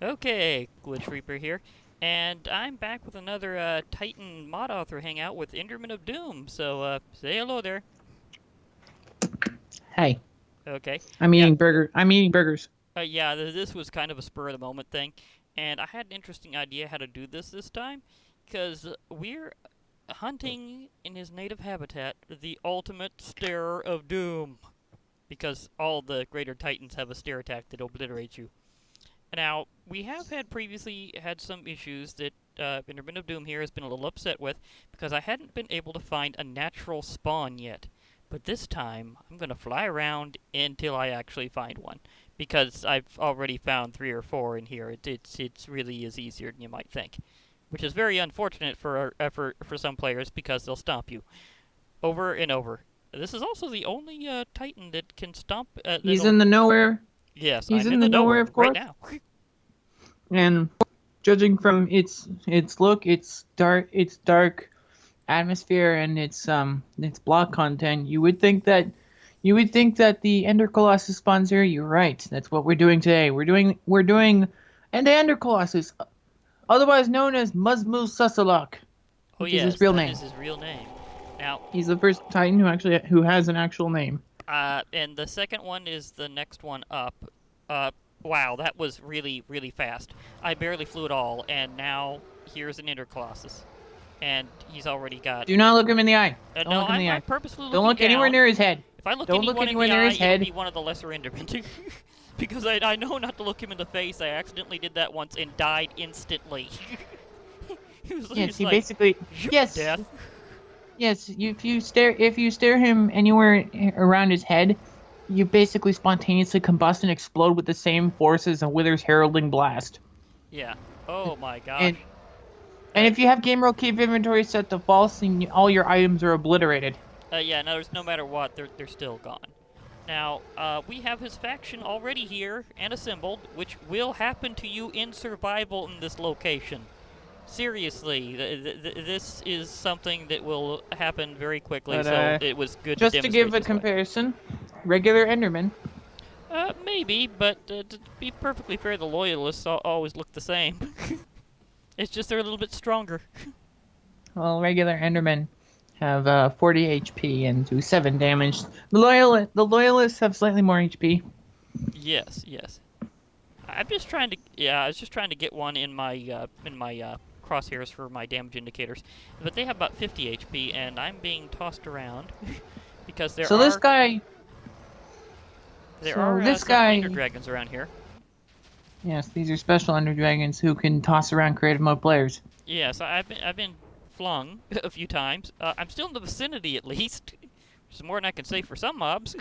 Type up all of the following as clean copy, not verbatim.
Okay, Glitch Reaper here, and I'm back with another Titan mod author hangout with Enderman of Doom. So say hello there. Hey, Okay, I'm yeah, eating burger. I'm eating burgers. yeah. This was kind of a spur of the moment thing, and I had an interesting idea how to do this time, because we're hunting in his native habitat the ultimate starer of doom, because all the greater Titans have a stare attack that obliterates you. Now, we have had previously had some issues that Enderman of Doom here has been a little upset with because I hadn't been able to find a natural spawn yet. But this time, I'm going to fly around until I actually find one because I've already found 3 or 4 in here. It's really is easier than you might think, which is very unfortunate for some players because they'll stomp you over and over. This is also the only Titan that can stomp. He's That'll in the nowhere. Yes, He's I'm in in the the nowhere, nowhere of right course. now. And judging from its look, its dark atmosphere, and its block content, you would think that the Ender Colossus spawns here. You're right. That's what we're doing today. We're doing Ender Colossus, otherwise known as Muzmu Susalak, Oh which is his yes, real that name. is his real name. Now, He's the first Titan who has an actual name. and the second one is the next one up. Uh, wow, that was really fast. I barely flew at all, and now here's an Ender Colossus, and he's already got. Do not look him in the eye. Don't No, look him in the I'm eye. purposefully Don't looking look anywhere down. near his head. If I look Don't look anyone in anywhere the near eye, his it'll be head. one of the lesser Endermen. Because I know not to look him in the face. I accidentally did that once and died instantly. Yes, He's he like, basically. Yes, death. yes. If you stare him anywhere around his head, you basically spontaneously combust and explode with the same force as a Wither's heralding blast. Yeah. Oh my And gosh. and Uh, if you have Game Roll Keep inventory set to false, then all your items are obliterated. yeah, no matter what, they're still gone. Now, we have his faction already here and assembled, which will happen to you in survival in this location. Seriously, this is something that will happen very quickly, But so it was good to just to give demonstrate a this way. comparison, regular Enderman. Maybe, but to be perfectly fair, the loyalists always look the same. It's just they're a little bit stronger. Well, regular Endermen have 40 HP and do 7 damage. The loyalists have slightly more HP. Yes, yes. I'm just trying to. Yeah, I was just trying to get one in my crosshairs for my damage indicators, but they have about 50 HP, and I'm being tossed around because there So this are guy, there so are this some guy, Ender dragons around here. yes, these are special Ender Dragons who can toss around creative mode players. Yes, I've been flung a few times. I'm still in the vicinity at least, which is more than I can say for some mobs.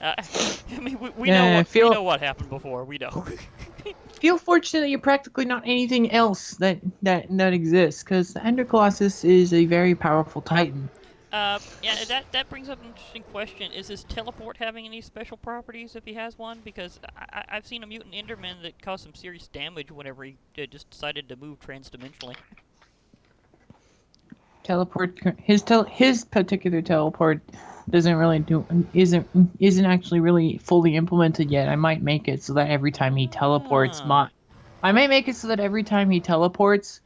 uh, I mean, we know Uh, what we feel know what happened before. We know. feel fortunate that you're practically not anything else that exists, because the Ender Colossus is a very powerful Titan. Yeah, that brings up an interesting question. Is his teleport having any special properties if he has one? Because I've seen a mutant Enderman that caused some serious damage whenever he just decided to move transdimensionally. His particular teleport doesn't really do isn't actually really fully implemented yet. I might make it so that every time he teleports, Ah. I might make it so that every time he teleports,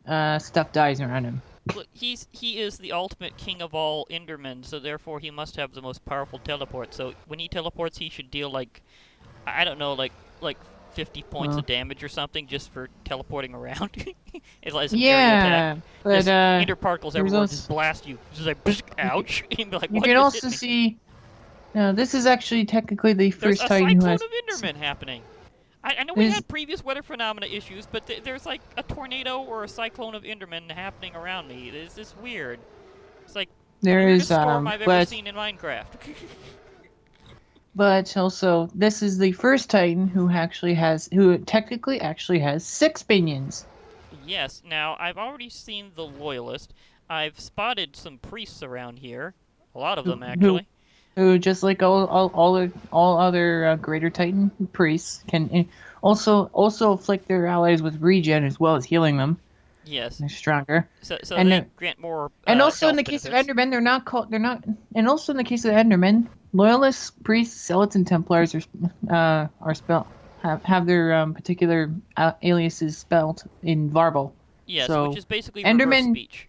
stuff dies around him. Look, he is the ultimate king of all Endermen, so therefore he must have the most powerful teleport. So when he teleports, he should deal like I don't know, like 50 points Well, of damage or something just for teleporting around. As an area attack. yeah, but Just ender particles there's everywhere just also blast you. Just like you can, ouch. And be like, you what can just hit also me? see. Now, this is actually technically the There's first a Titan who cyclone has. of Endermen happening. I know we There's had previous weather phenomena issues, but there's like a tornado or a cyclone of Endermen happening around me. It's weird. It's like the there is weirdest storm I've ever but seen in Minecraft. also this is the first Titan who technically actually has 6 minions. Yes, now I've already seen the Loyalist. I've spotted some priests around here. A lot of who them, who actually. who just like all other Greater Titan priests can also afflict their allies with regen as well as healing them. Yes. They're stronger, So and they uh, grant more and also in health the case of benefits. Endermen, and also in the case of Endermen, loyalists, priests, zealots, and Templars are spell. have their particular aliases spelled in Varble. Yes, which So is basically reverse Enderman speech.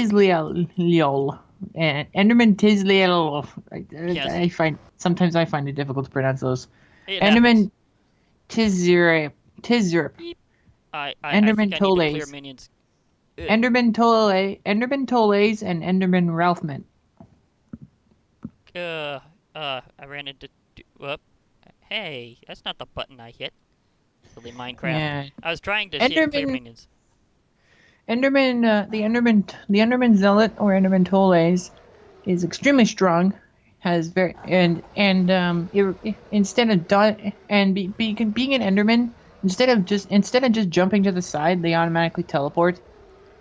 Tisliol and Enderman Tisliol. Yes, I find sometimes I find it difficult to pronounce those. it happens. Enderman Tizirip, Beep. I think Enderman I need to clear Toles, minions. Enderman Toles, and Enderman Ralphman. I ran into. Whoop. Hey, that's not the button I hit. Silly Minecraft. Yeah, I was trying to hit clear Enderman minions. the Enderman Zealot or Enderman Toles is extremely strong. Has very instead of being an Enderman, instead of just jumping to the side, they automatically teleport.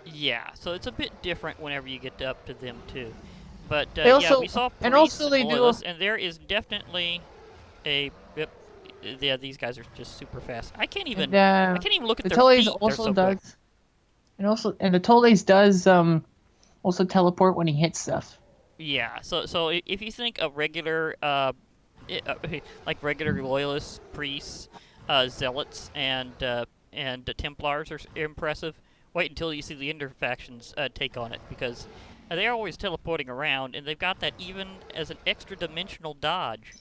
Yeah, so it's a bit different whenever you get up to them too. But They yeah, we also saw and priests also and they do loyalists, and there is definitely a. Yep, yeah, these guys are just super fast. and I can't even look at the their Toles feet. They're also so quick. does and the Toles does also teleport when he hits stuff. Yeah, so if you think of regular like regular loyalists, priests, zealots, and Templars are impressive. Wait until you see the Ender factions take on it, because they're always teleporting around, and they've got that even as an extra dimensional dodge.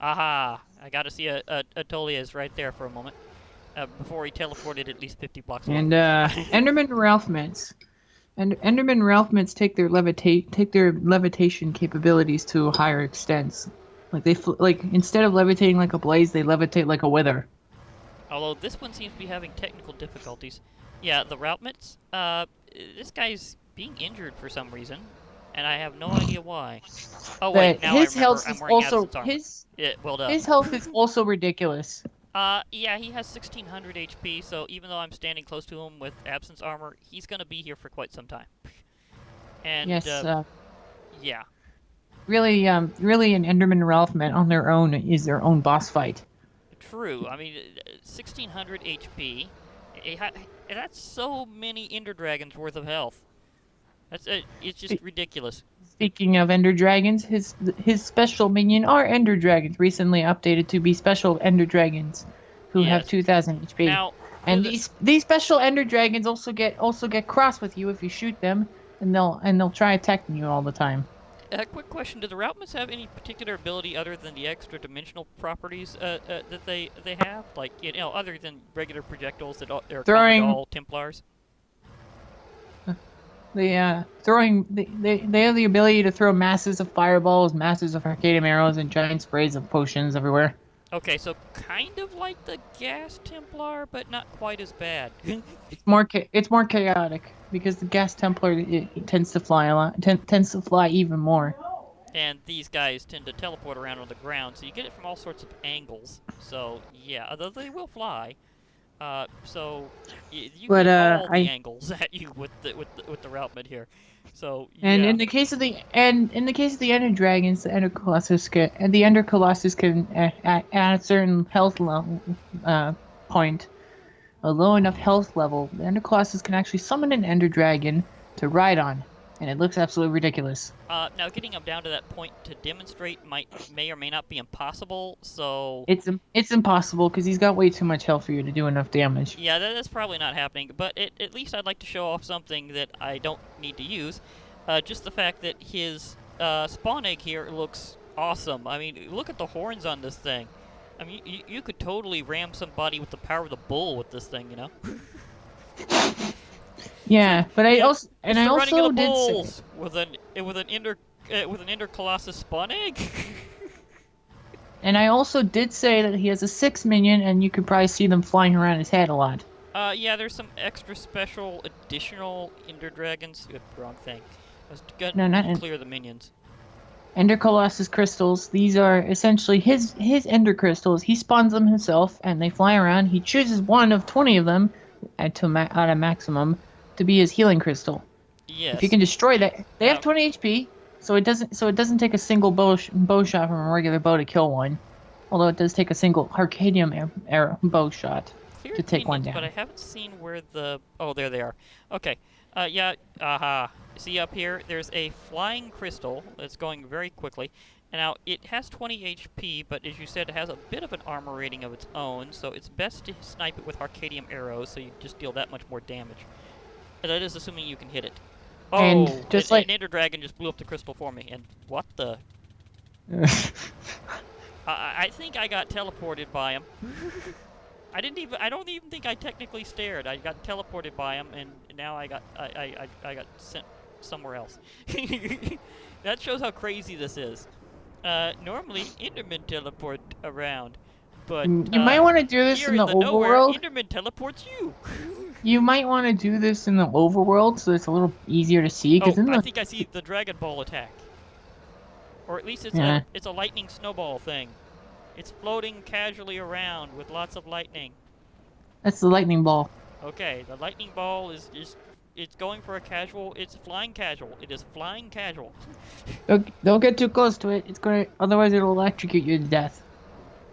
Aha! I got to see a Tolias right there for a moment before he teleported at least 50 blocks away. And Enderman Ralphments and Enderman Ralphments take their levitation capabilities to higher extents. Like like instead of levitating like a blaze, they levitate like a wither. Although this one seems to be having technical difficulties. Yeah, the Routments. This guy's being injured for some reason, and I have no idea why. Oh wait, But now I his remember. health I'm is wearing also absence armor. Yeah, well done. his health is also ridiculous. Yeah, he has 1600 HP, so even though I'm standing close to him with absence armor, he's gonna be here for quite some time. And Yes, yeah, really, an Enderman Ralphman on their own is their own boss fight. true. I mean, 1600 HP. That's so many Ender Dragons worth of health. It's just Spe- ridiculous. Speaking of Ender Dragons, his special minion are Ender Dragons, recently updated to be special Ender Dragons, who have Yes. 2000 HP. Now, do And the these special Ender Dragons also get cross with you if you shoot them, and they'll try attacking you all the time. a quick question: do the Routmans have any particular ability other than the extra dimensional properties that they have? Like other than regular projectiles that are common to Throwing all Templars. they have the ability to throw masses of fireballs, masses of arcadium arrows, and giant sprays of potions everywhere. Okay, so kind of like the Gas Templar, but not quite as bad. It's more chaotic because the gas Templar it tends to fly a lot, tends to fly even more. And these guys tend to teleport around on the ground, so you get it from all sorts of angles. So yeah, although they will fly, so you But get all the I angles at you with the Routman here. So and yeah, in the case of the Ender Dragons, the Ender Colossus can at a certain health level point, a low enough health level, the Ender Colossus can actually summon an Ender Dragon to ride on, and it looks absolutely ridiculous. now getting them down to that point to demonstrate may or may not be impossible. So It's impossible because he's got way too much health for you to do enough damage. yeah, that's probably not happening. But at least I'd like to show off something that I don't need to use. Just the fact that his spawn egg here looks awesome. I mean, look at the horns on this thing. I mean, you could totally ram somebody with the power of the bull with this thing, you know? Yeah, but Yeah, I it's the running of also the did say, bulls with an Ender Colossus spawn egg. and I also did say that he has a 6 minion, and you could probably see them flying around his head a lot. Yeah, there's some extra special additional Ender Dragons. Wrong thing. I was No, not gonna clear the minions. Ender Colossus crystals. These are essentially his Ender crystals. He spawns them himself, and they fly around. He chooses one of 20 of them at a maximum to be his healing crystal. If you Yes. can destroy that, they have Now, 20 HP, so it doesn't take a single bow shot from a regular bow to kill one. Although it does take a single Arcadium arrow bow shot to cleared take one minions, but I down. haven't seen where the... Oh, there they are. Okay. Yeah, aha. See up here, there's a flying crystal that's going very quickly, Now, it has 20 HP, but as you said, it has a bit of an armor rating of its own, so it's best to snipe it with Arcadium arrows, so you just deal that much more damage. And that is assuming you can hit it. And Oh, just an like Ender Dragon just blew up the crystal for me, and what the? I think I got teleported by him. I don't even think I technically stared. I got teleported by him, and now I got sent somewhere else. That shows how crazy this is. Normally Endermen teleport around, but you might want to do this here in the in the nowhere, overworld. Enderman teleports you. You might want to do this in the overworld so it's a little easier to see. Oh, Cause in I the think I see the Dragon Ball attack, or at least yeah, it's a lightning snowball thing. It's floating casually around with lots of lightning. that's the lightning ball. Okay, the lightning ball is it's going for a casual. It's flying casual. It is flying casual. Don't get too close to it. It's gonna otherwise it'll electrocute you to death.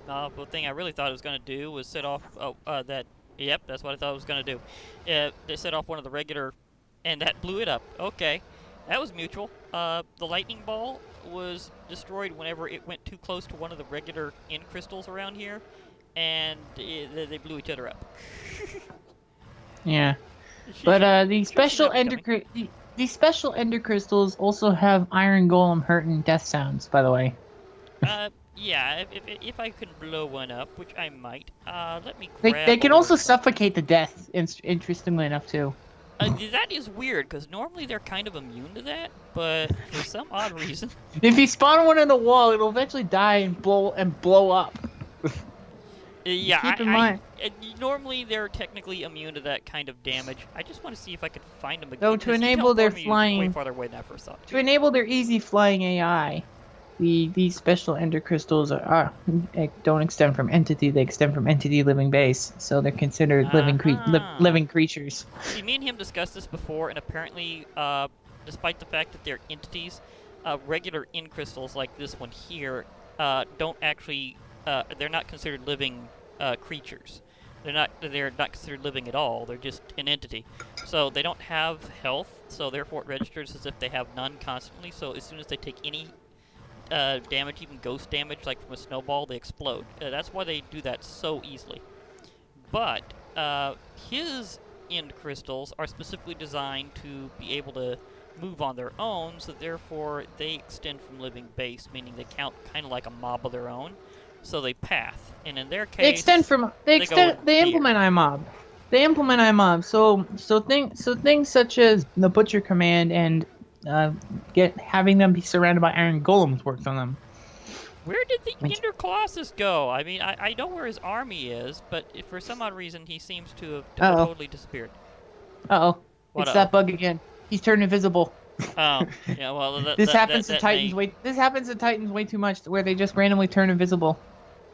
The thing I really thought it was gonna do was set off that. Yep, that's what I thought it was gonna do. They set off one of the regular, and that blew it up. Okay, that was mutual. The lightning ball was destroyed whenever it went too close to one of the regular end crystals around here, and they blew each other up. Yeah, but these special these special ender crystals also have iron golem hurt and death sounds. By the way. Yeah, if I can blow one up, which I might, let me They grab can a also little something. suffocate the death. Interestingly enough, too. That is weird, because normally they're kind of immune to that, but for some odd reason... If you spawn one in the wall, it'll eventually die and blow up. Yeah, Keep in mind. Normally they're technically immune to that kind of damage. I just want to see if I could find them again. Though to enable their way flying, farther away than I first thought. to enable their easy flying AI, these special ender crystals don't extend from entity; they extend from entity living base, so they're considered living creatures. See, me and him discussed this before, and apparently, despite the fact that they're entities, regular end crystals like this one here don't actually. They're not considered living creatures. They're not considered living at all. They're just an entity. So they don't have health. So therefore, it registers as if they have none constantly. So as soon as they take any damage, even ghost damage, like from a snowball, they explode. That's why they do that so easily. But his end crystals are specifically designed to be able to move on their own. So therefore, they extend from living base, meaning they count kind of like a mob of their own. So they path, and in their case, They implement iMob. They implement iMob. So things such as the Butcher command and having them be surrounded by iron golems works on them. Where did the Ender Colossus go? I mean, I know where his army is, but if for some odd reason he seems to have totally disappeared. It's that bug again. He's turned invisible. Oh, yeah. Well, this happens to Titans way too much, where they just randomly turn invisible.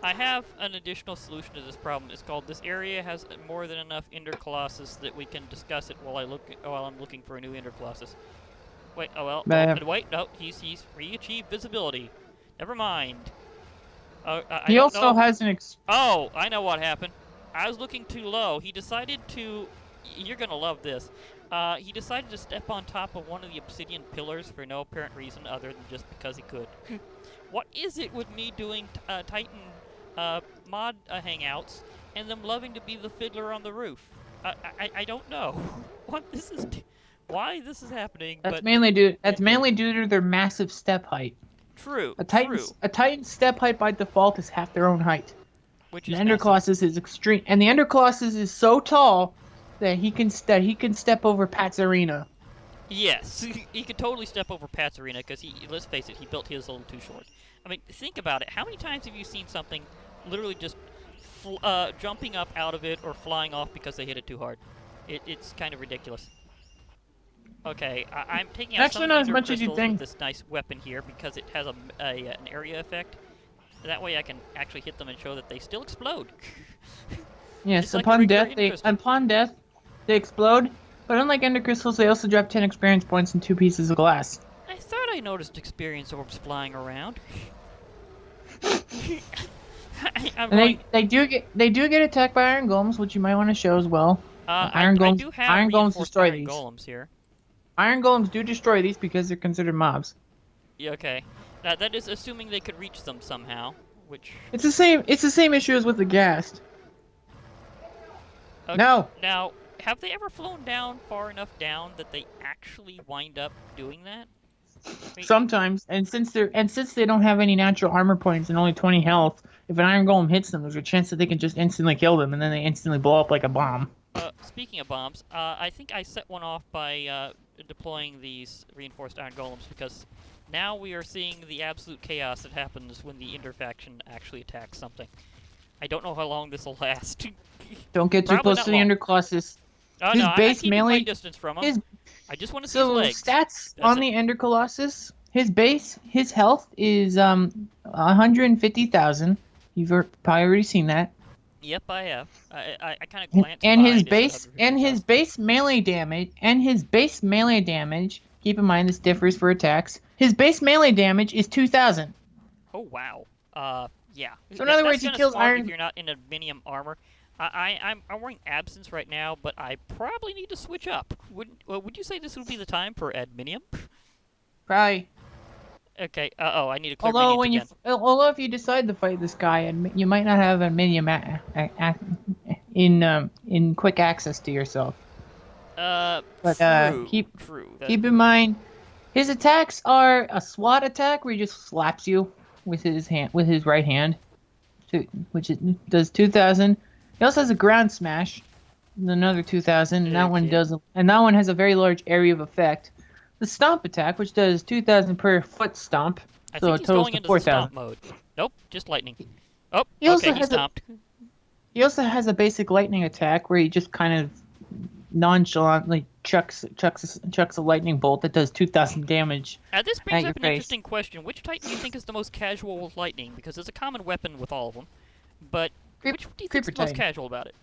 I have an additional solution to this problem. It's called this area has more than enough Ender Colossus that we can discuss it while I'm looking for a new Ender Colossus. Wait, wait, no, he's re-achieved visibility. Never mind. He also has an Oh, I know what happened. I was looking too low. He decided to. You're gonna love this. He decided to step on top of one of the obsidian pillars for no apparent reason other than just because he could. What is it with me doing Titan mod hangouts and them loving to be the fiddler on the roof? I don't know what this is. Why this is happening? That's mainly due to their massive step height. True. A Titan's step height by default is half their own height. Which is the Ender Colossus is extreme, and the Ender Colossus is so tall that he can step over Pat's arena. Yes, he could totally step over Pat's arena because let's face it, he built his a little too short. I mean, think about it. How many times have you seen something literally just jumping up out of it or flying off because they hit it too hard? It's kind of ridiculous. Okay, I'm taking out some not as much as you think. With this nice weapon here because it has an area effect. That way I can actually hit them and show that they still explode. Yes, upon death they explode. But unlike Ender Crystals, they also drop 10 experience points and 2 pieces of glass. I thought I noticed experience orbs flying around. They do get attacked by iron golems, which you might want to show as well. Iron golems destroy these. Golems here. Iron golems do destroy these because they're considered mobs. Yeah, okay. That is assuming they could reach them somehow, which... It's the same. It's the same issue as with the ghast. Okay, No. now, have they ever flown down far enough down that they actually wind up doing that? I mean, Sometimes, and since they don't have any natural armor points and only 20 health, if an iron golem hits them, there's a chance that they can just instantly kill them, and then they instantly blow up like a bomb. speaking of bombs, I think I set one off by deploying these reinforced iron golems because now we are seeing the absolute chaos that happens when the Ender faction actually attacks something. I don't know how long this will last. Don't get too Probably close not to the long. Ender Colossus. Oh His no, I'm base keeping my melee, distance from him. his I just want to see his so legs. stats That's on it. the Ender Colossus. His health is 150,000. You've probably already seen that. Yep, I have. I kind of glanced And by his it. It said his 150,000. base melee damage. Keep in mind this differs for attacks. His base melee damage is 2,000. Oh wow. Yeah. So in other That's words, he kinda kills smart iron. if you're not in adminium armor. I'm wearing absence right now, but I probably need to switch up. Would you say this would be the time for adminium? Probably. Okay. Oh, I need to clear minions again. Although if you decide to fight this guy, and you might not have a minion in quick access to yourself. But True. keep True. keep in mind, his attacks are a SWAT attack where he just slaps you with his right hand, which does 2,000. He also has a ground smash, another 2,000, and that one has a very large area of effect. The stomp attack, which does 2,000 per foot stomp, I so think it he's totals going to into the 4,000. stomp mode. Nope, just lightning. Oh, He also okay, he has stomped. He also has a basic lightning attack where he just kind of nonchalantly chucks a lightning bolt that does 2,000 damage This at brings your up an face. interesting question. Which Titan do you think is the most casual with lightning? Because it's a common weapon with all of them. But which do you think is Creeper the most Titan. casual about it?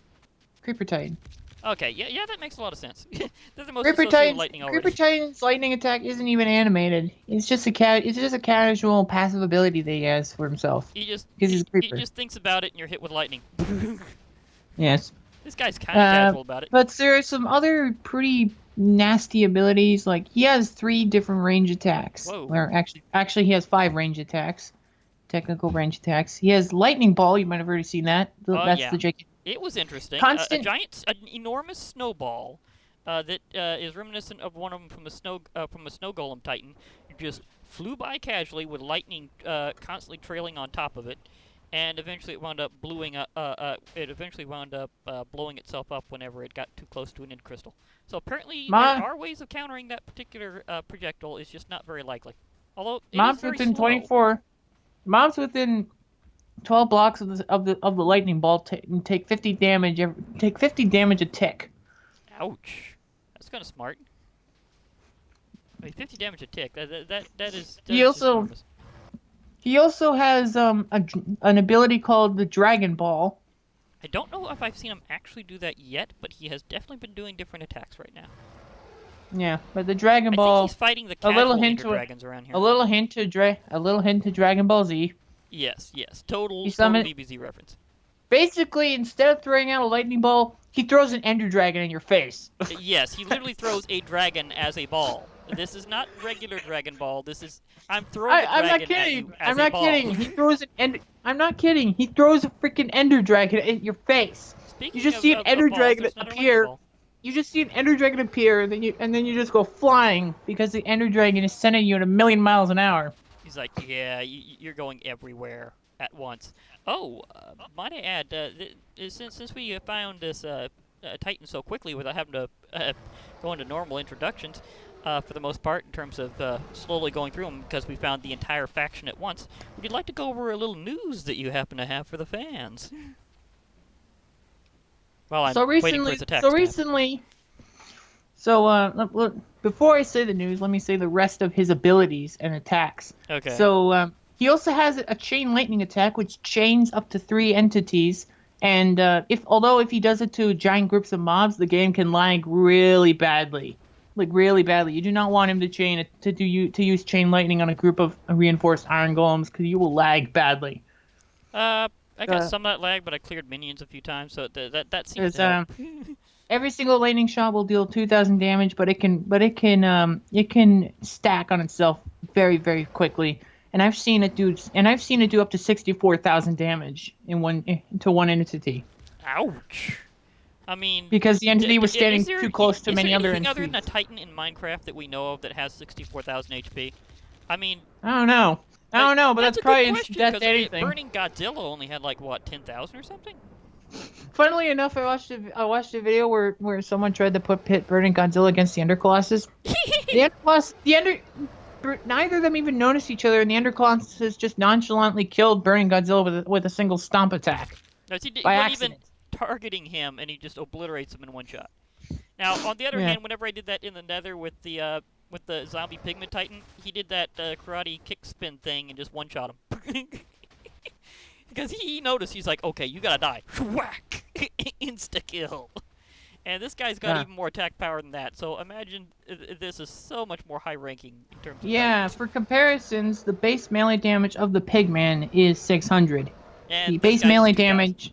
Creeper Titan. Okay, yeah, that makes a lot of sense. They're the most Creeper associated with Titan's lightning Creeper already. Titan's lightning attack isn't even animated. It's just a casual passive ability that he has for himself. He just Because he's a he creeper. just thinks about it and you're hit with lightning. Yes. This guy's kind of casual about it. But there are some other pretty nasty abilities. Like he has 3 different range attacks. Whoa. Or actually he has 5 range attacks. Technical range attacks. He has lightning ball. You might have already seen that. That's Yeah. the JK. It was interesting. An enormous snowball that is reminiscent of one of them from a snow golem titan. It just flew by casually with lightning constantly trailing on top of it, and eventually it wound up blowing itself up whenever it got too close to an end crystal. So apparently there are ways of countering that particular projectile. It's just not very likely. Although it is very slow. Mobs within 12 blocks of the lightning ball take 50 damage. Take 50 damage a tick. Ouch. That's kind of smart. I mean, 50 damage a tick. That is. He also has an ability called the Dragon Ball. I don't know if I've seen him actually do that yet, but he has definitely been doing different attacks right now. Yeah, but the Dragon I Ball. think he's fighting the casual Ender dragons around here. A little hint to Dragon Ball Z. Yes. Total DBZ reference. Basically, instead of throwing out a lightning ball, he throws an Ender Dragon in your face. Yes, he literally throws a dragon as a ball. This is not regular Dragon Ball. This is I'm throwing a dragon at you as I'm a not ball. kidding. He throws I'm not kidding. He throws a freaking Ender Dragon at your face. Speaking You just see an Ender Dragon appear. You just see an Ender Dragon appear, and then you just go flying because the Ender Dragon is sending you at 1,000,000 miles an hour. He's like, yeah, you're going everywhere at once. Oh, might I add, since we found this Titan so quickly without having to go into normal introductions, for the most part, in terms of slowly going through them, because we found the entire faction at once, would you like to go over a little news that you happen to have for the fans? Well, I'm waiting for his attack. Before I say the news, let me say the rest of his abilities and attacks. Okay. So, he also has a chain lightning attack, which chains up to 3 entities. And if he does it to giant groups of mobs, the game can lag really badly. Like really badly. You do not want him to use chain lightning on a group of reinforced iron golems because you will lag badly. I got some of that lag, but I cleared minions a few times, so that seems to help. Every single lightning shot will deal 2,000 damage, but it can stack on itself very, very quickly. and I've seen it do up to 64,000 damage to one entity. Ouch. I mean, Because the entity was is standing there too close to is there many other anything other than a entities. Titan in Minecraft that we know of that has 64,000 HP? I mean, I don't know. I don't know, but that's that's a good probably question instant death because to anything. Burning Godzilla only had like what 10,000 or something. Funnily enough, I watched a video where someone tried to pit Burning Godzilla against the Ender Colossus. Neither of them even noticed each other, and the Ender Colossus just nonchalantly killed Burning Godzilla with a single stomp attack No, see, he by wasn't even accident. targeting him, and he just obliterates him in one shot. Now, on the other Yeah. hand, whenever I did that in the Nether with the zombie pigment titan, he did that karate kick spin thing and just one shot him. Because he noticed, he's like, okay, you gotta die. Whack! Insta kill. And this guy's got Yeah. even more attack power than that. So imagine this is so much more high ranking in terms of Yeah, titans. for comparisons, the base melee damage of the Pigman is 600. And The this base guy's is melee 2,000. damage,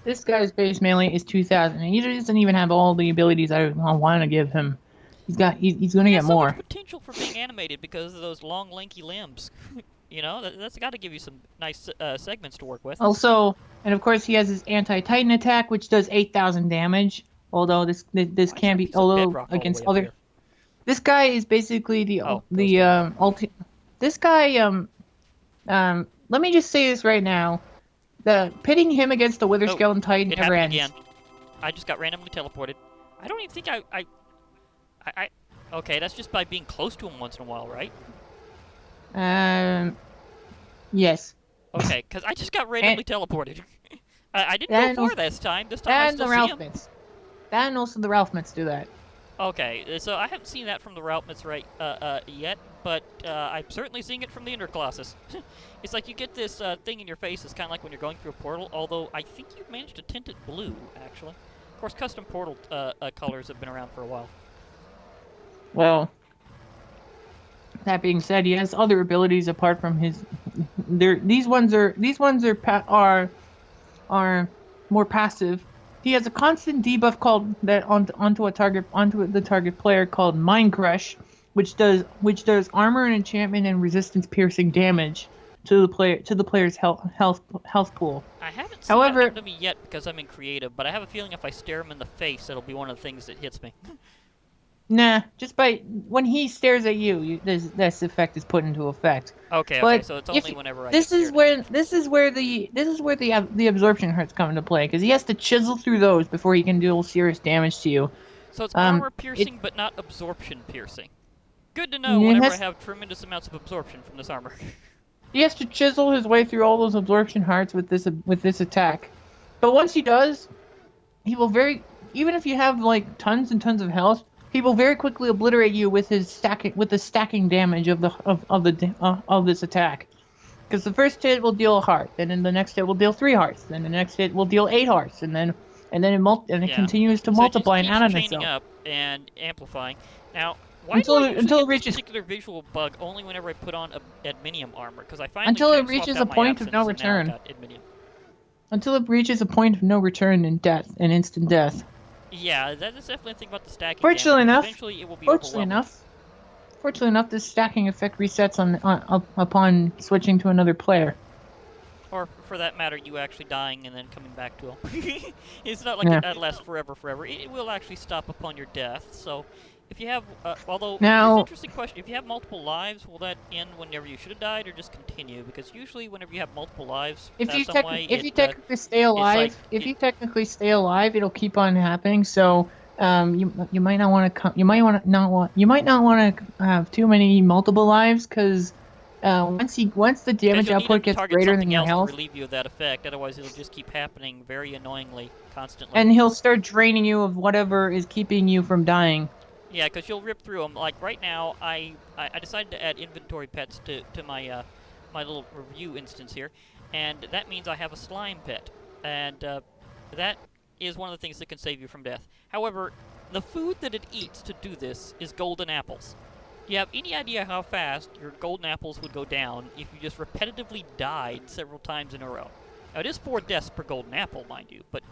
this guy's base melee is 2,000, and he doesn't even have all the abilities I want to give him. He's going to He get has so much more. potential for being animated because of those long, lanky limbs. You know, that's got to give you some nice segments to work with. Also, and of course, he has his anti-Titan attack, which does 8,000 damage. Although this Why is there can't a be, piece of although bedrock all the against way up other, here? this guy is basically Oh, ghost damage. This guy let me just say this right now. The pitting him against the Wither Oh, Skeleton Titan it never happened ends. again. I just got randomly teleported. I don't even think I okay, that's just by being close to him once in a while, right? Yes. Okay, because I just got randomly teleported. I didn't And go far also, this time. This time I and the still see Ralph him. Mitts. And also the Ralph Mitts do that. Okay, so I haven't seen that from the Routments right yet, but I'm certainly seeing it from the Ender Colossus. It's like you get this thing in your face. It's kind of like when you're going through a portal, although I think you've managed to tint it blue, actually. Of course, custom portal colors have been around for a while. Well, that being said, he has other abilities apart from his. These ones are more passive. He has a constant debuff called that onto the target player called Mind Crush, which does armor and enchantment and resistance piercing damage to the player's health pool. I haven't seen that However, happen to me yet because I'm in creative, but I have a feeling if I stare him in the face, it'll be one of the things that hits me. nah, just by when he stares at this effect is put into effect. Okay, But so it's if only whenever I get this is stared when this is where the absorption hearts come into play because he has to chisel through those before he can deal serious damage to you. So it's Um, armor it, piercing, but not absorption piercing. Good to know it whenever I has have tremendous amounts of absorption from this armor. he has to chisel his way through all those absorption hearts with this attack. But once he does, he will very even if you have like tons and tons of health, he will very quickly obliterate you with the stacking damage of this attack. Because the first hit will deal a heart, and then the next hit will deal 3 hearts, then the next hit will deal 8 hearts, and then it Yeah. continues to So it just multiply and keeps add on chaining itself up and amplifying. Now, why do I usually until it get this reaches particular visual bug only whenever I put on adminium armor? Because I finally until it swapped reaches out a my point of absence, no and now I return. got adminium. Until it reaches a point of no return in death and instant death. Yeah, that is definitely a thing about the stacking Fortunately damage. enough, Eventually, it will be fortunately overwhelming. enough, this stacking effect resets upon switching to another player. Or, for that matter, you actually dying and then coming back to him. It's not like Yeah. it lasts forever. It will actually stop upon your death, so... If you have, although, here's an Now, interesting question. If you have multiple lives, will that end whenever you should have died, or just continue? Because usually whenever you have multiple lives, if you some way, technically stay alive, it'll keep on happening. So you might not want to you might not want to have too many multiple lives because once the damage you'll need him output to gets target greater than something your else to health, relieve you of that effect, otherwise it'll just keep happening very annoyingly, constantly. and he'll start draining you of whatever is keeping you from dying. Yeah, because you'll rip through them. Like, right now, I decided to add inventory pets to my, my little review instance here, and that means I have a slime pet, and that is one of the things that can save you from death. However, the food that it eats to do this is golden apples. Do you have any idea how fast your golden apples would go down if you just repetitively died several times in a row? Now, it is 4 deaths per golden apple, mind you, but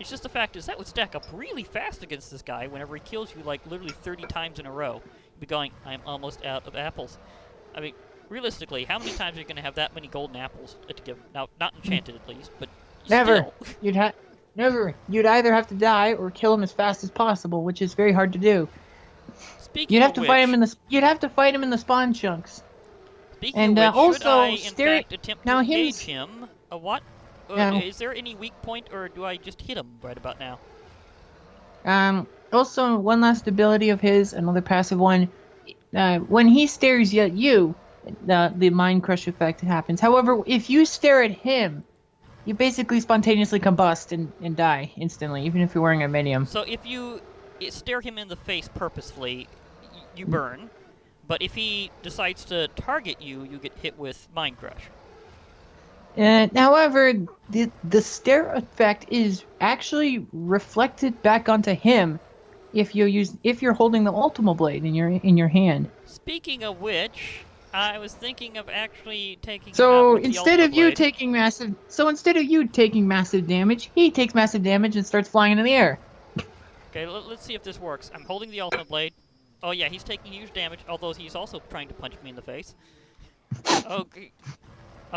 it's just the fact is that would stack up really fast against this guy whenever he kills you, like, literally 30 times in a row. You'd be going, I'm almost out of apples. I mean, realistically, how many times are you going to have that many golden apples to give? Now, not enchanted at least, but Never. still. Never. You'd either have to die or kill him as fast as possible, which is very hard to do. Speaking of which, You'd have to fight him in the spawn chunks. speaking of And which, should I also, in fact attempt to now engage him's him? What? now Is there any weak point, or do I just hit him right about now? Also one last ability of his, another passive one. When he stares at you, the mind crush effect happens. However, if you stare at him, you basically spontaneously combust and die instantly, even if you're wearing a medium. So if you stare him in the face purposefully, you burn. But if he decides to target you, you get hit with Mind Crush. However, the stare effect is actually reflected back onto him if you're holding the Ultima Blade in your hand. Speaking of which, I was thinking of actually taking him out So with the instead Ultima of you Blade. taking massive damage, he takes massive damage and starts flying into the air. Okay, let's see if this works. I'm holding the Ultima Blade. Oh yeah, he's taking huge damage, although he's also trying to punch me in the face. Okay.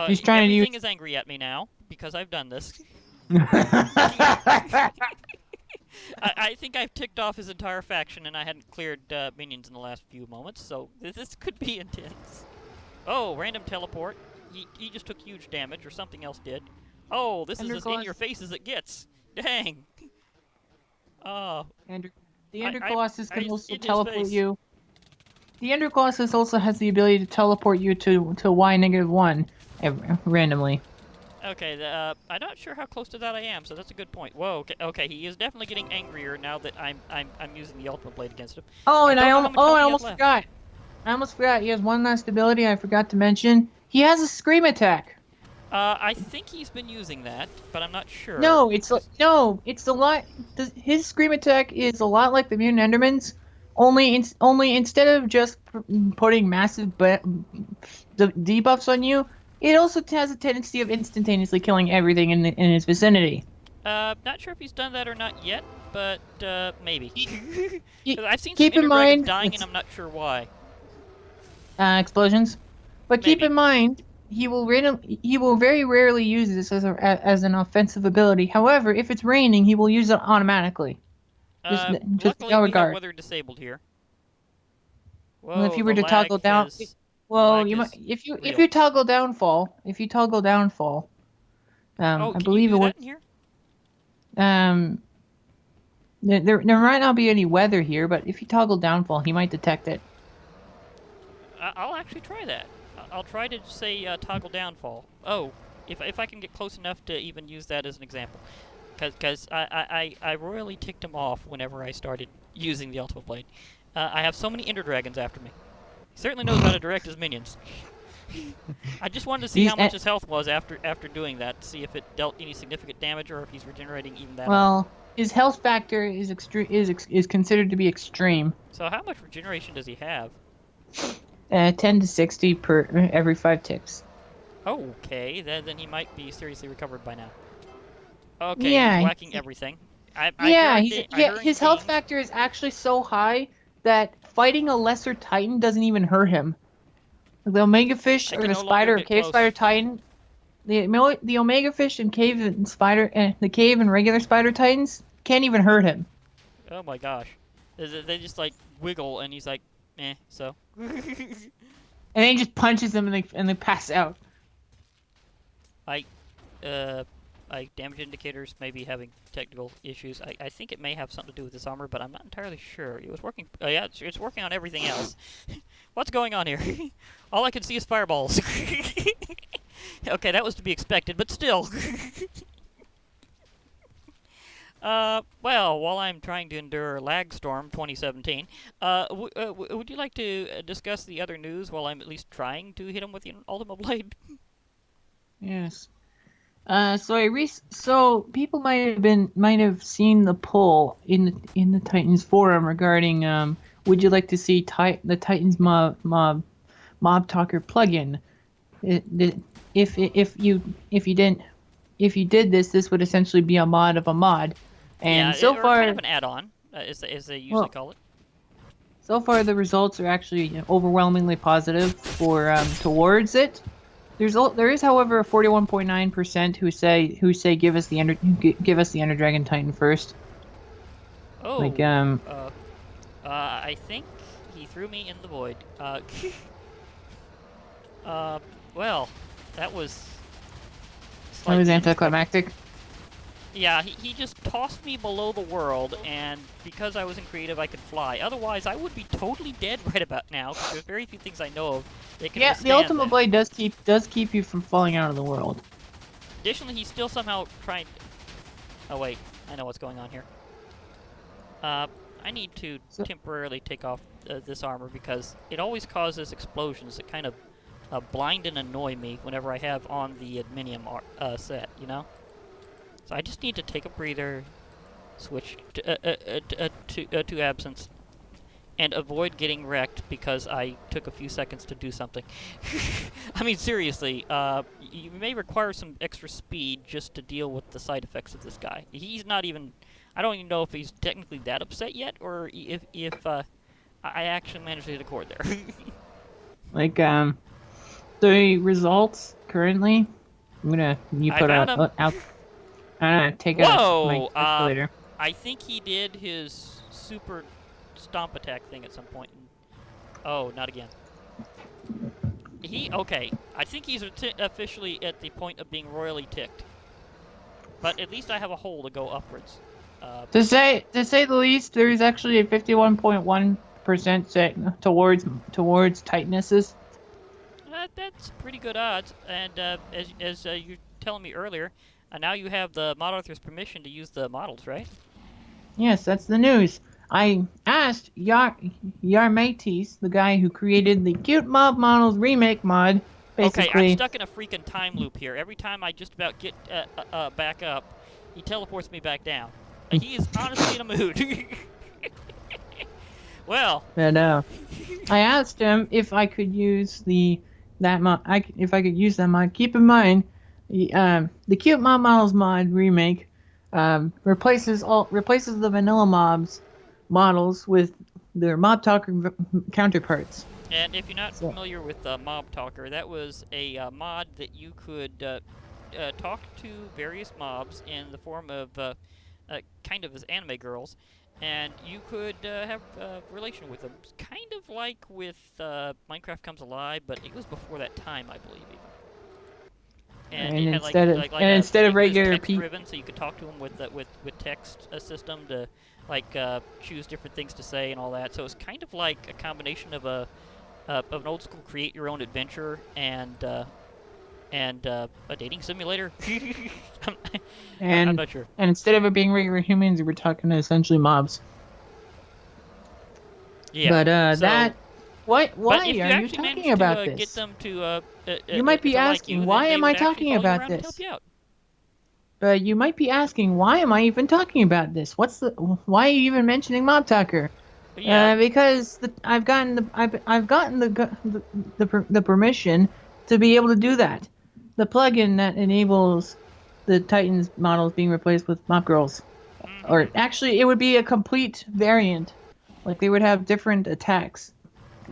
He's trying to everything is angry at me now because I've done this. I think I've ticked off his entire faction, and I hadn't cleared minions in the last few moments, so this could be intense. Oh, random teleport. He just took huge damage, or something else did. Oh, this is as in your face as it gets. Dang. Oh. The Ender Colossus can also teleport you. The Ender Colossus also has the ability to teleport you to Y-1 randomly. Okay, I'm not sure how close to that I am, so that's a good point. Whoa, okay, he is definitely getting angrier now that I'm using the Ultimate Blade against him. Oh, and I almost forgot. I almost forgot. He has one last ability I forgot to mention. He has a scream attack. I think he's been using that, but I'm not sure. No, it's a lot. His scream attack is a lot like the Mutant Enderman's. Only instead of just putting massive debuffs on you, it also has a tendency of instantaneously killing everything in his vicinity. Not sure if he's done that or not yet, but maybe. I've seen keep some in Ender Dragons mind, dying, and I'm not sure why. Explosions. But Maybe. keep in mind, he will very rarely use this as an offensive ability. However, if it's raining, he will use it automatically. Just Luckily, no we regard. have weather disabled here. Whoa, Well, if you were to the toggle lag down, is- well, lag you is might if you real. toggle downfall, Oh, I can believe you do it that was in here? there might not be any weather here, but if you toggle downfall, he might detect it. I'll actually try that. I'll try to say toggle downfall. Oh, if I can get close enough to even use that as an example. Because I royally ticked him off whenever I started using the Ultimate Blade. I have so many Ender Dragons after me. He certainly knows how to direct his minions. I just wanted to see how much his health was after doing that, to see if it dealt any significant damage or if he's regenerating even that. Well, his health factor is considered to be extreme. So how much regeneration does he have? 10 to 60 per every 5 ticks. Okay, then he might be seriously recovered by now. Okay, Yeah, he's whacking everything. His health factor is actually so high that fighting a lesser titan doesn't even hurt him. The Omega Fish or the Spider or Cave Spider Titan, the Omega Fish and Cave and Spider, the Cave and regular Spider Titans can't even hurt him. Oh my gosh, they just like wiggle and he's like, eh. So. And then he just punches them and they pass out. Damage indicators may be having technical issues. I think it may have something to do with this armor, but I'm not entirely sure. It was working. Oh yeah, it's working on everything else. What's going on here? All I can see is fireballs. Okay, that was to be expected, but still. Well, while I'm trying to endure Lag Storm 2017, would you like to discuss the other news while I'm at least trying to hit him with the Ultima Blade? Yes. So people might have seen the poll in the Titans forum regarding would you like to see the Titans mob talker plugin? If you did this would essentially be a mod of a mod. And yeah, so far, kind of an add-on, as they usually call it. So far, the results are actually overwhelmingly positive for towards it. There is, however, 41.9% who say give us the Ender Dragon Titan first. Like Oh, I think he threw me in the void. Uh, well, that was that was slightly unexpected. anticlimactic. Yeah, he just tossed me below the world, and because I was in creative, I could fly. Otherwise, I would be totally dead right about now, because there's very few things I know of that can Yeah, the withstand Ultimate that. Blade does keep you from falling out of the world. Additionally, he's still somehow trying... Oh, wait. I know what's going on here. I need to So, temporarily take off this armor, because it always causes explosions that kind of blind and annoy me whenever I have on the adminium set, you know? So I just need to take a breather, switch to absence, and avoid getting wrecked because I took a few seconds to do something. I mean, seriously, you may require some extra speed just to deal with the side effects of this guy. He's not even... I don't even know if he's technically that upset yet, or if I actually managed to hit a chord there. like the results currently. You I put found him! out. I'm gonna take out my Whoa! calculator. I think he did his super stomp attack thing at some point. Oh, not again. Okay. I think he's officially at the point of being royally ticked. But at least I have a hole to go upwards. To say the least, there is actually a 51.1% set towards tightnesses. That's pretty good odds. And as you were telling me earlier, now you have the mod author's permission to use the models, right? Yes, that's the news. I asked Yarmates, the guy who created the Cute Mob Models remake mod, Okay, I'm basically. stuck in a freaking time loop here. Every time I just about get back up, he teleports me back down. He is honestly in a mood. Well, But I asked him if I could use that mod. If I could use that mod. Keep in mind, the Cute Mob Models mod remake replaces the vanilla mobs models with their Mob Talker counterparts. and if you're not So, familiar with Mob Talker, that was a mod that you could talk to various mobs in the form of kind of as anime girls, and you could have a relation with them. Kind of like with Minecraft Comes Alive, but it was before that time, I believe, even. And and it had instead of it was regular text people. driven, so you could talk to them with text system to choose different things to say and all that. So it's kind of like a combination of an old school create your own adventure and a dating simulator. I'm and not sure. and instead of it being regular humans, we're talking to essentially mobs. Yeah. But So, why but are if you you actually talking manage about to get this? them You might be to like asking, you, then why they am I would actually talking follow you about around and help this? you out. But you might be asking, why am I even talking about this? Why are you even mentioning Mob Talker? But yeah, Because I've gotten the permission to be able to do that. The plugin that enables the Titans models being replaced with Mob Girls, or mm-hmm. actually, it would be a complete variant. Like they would have different attacks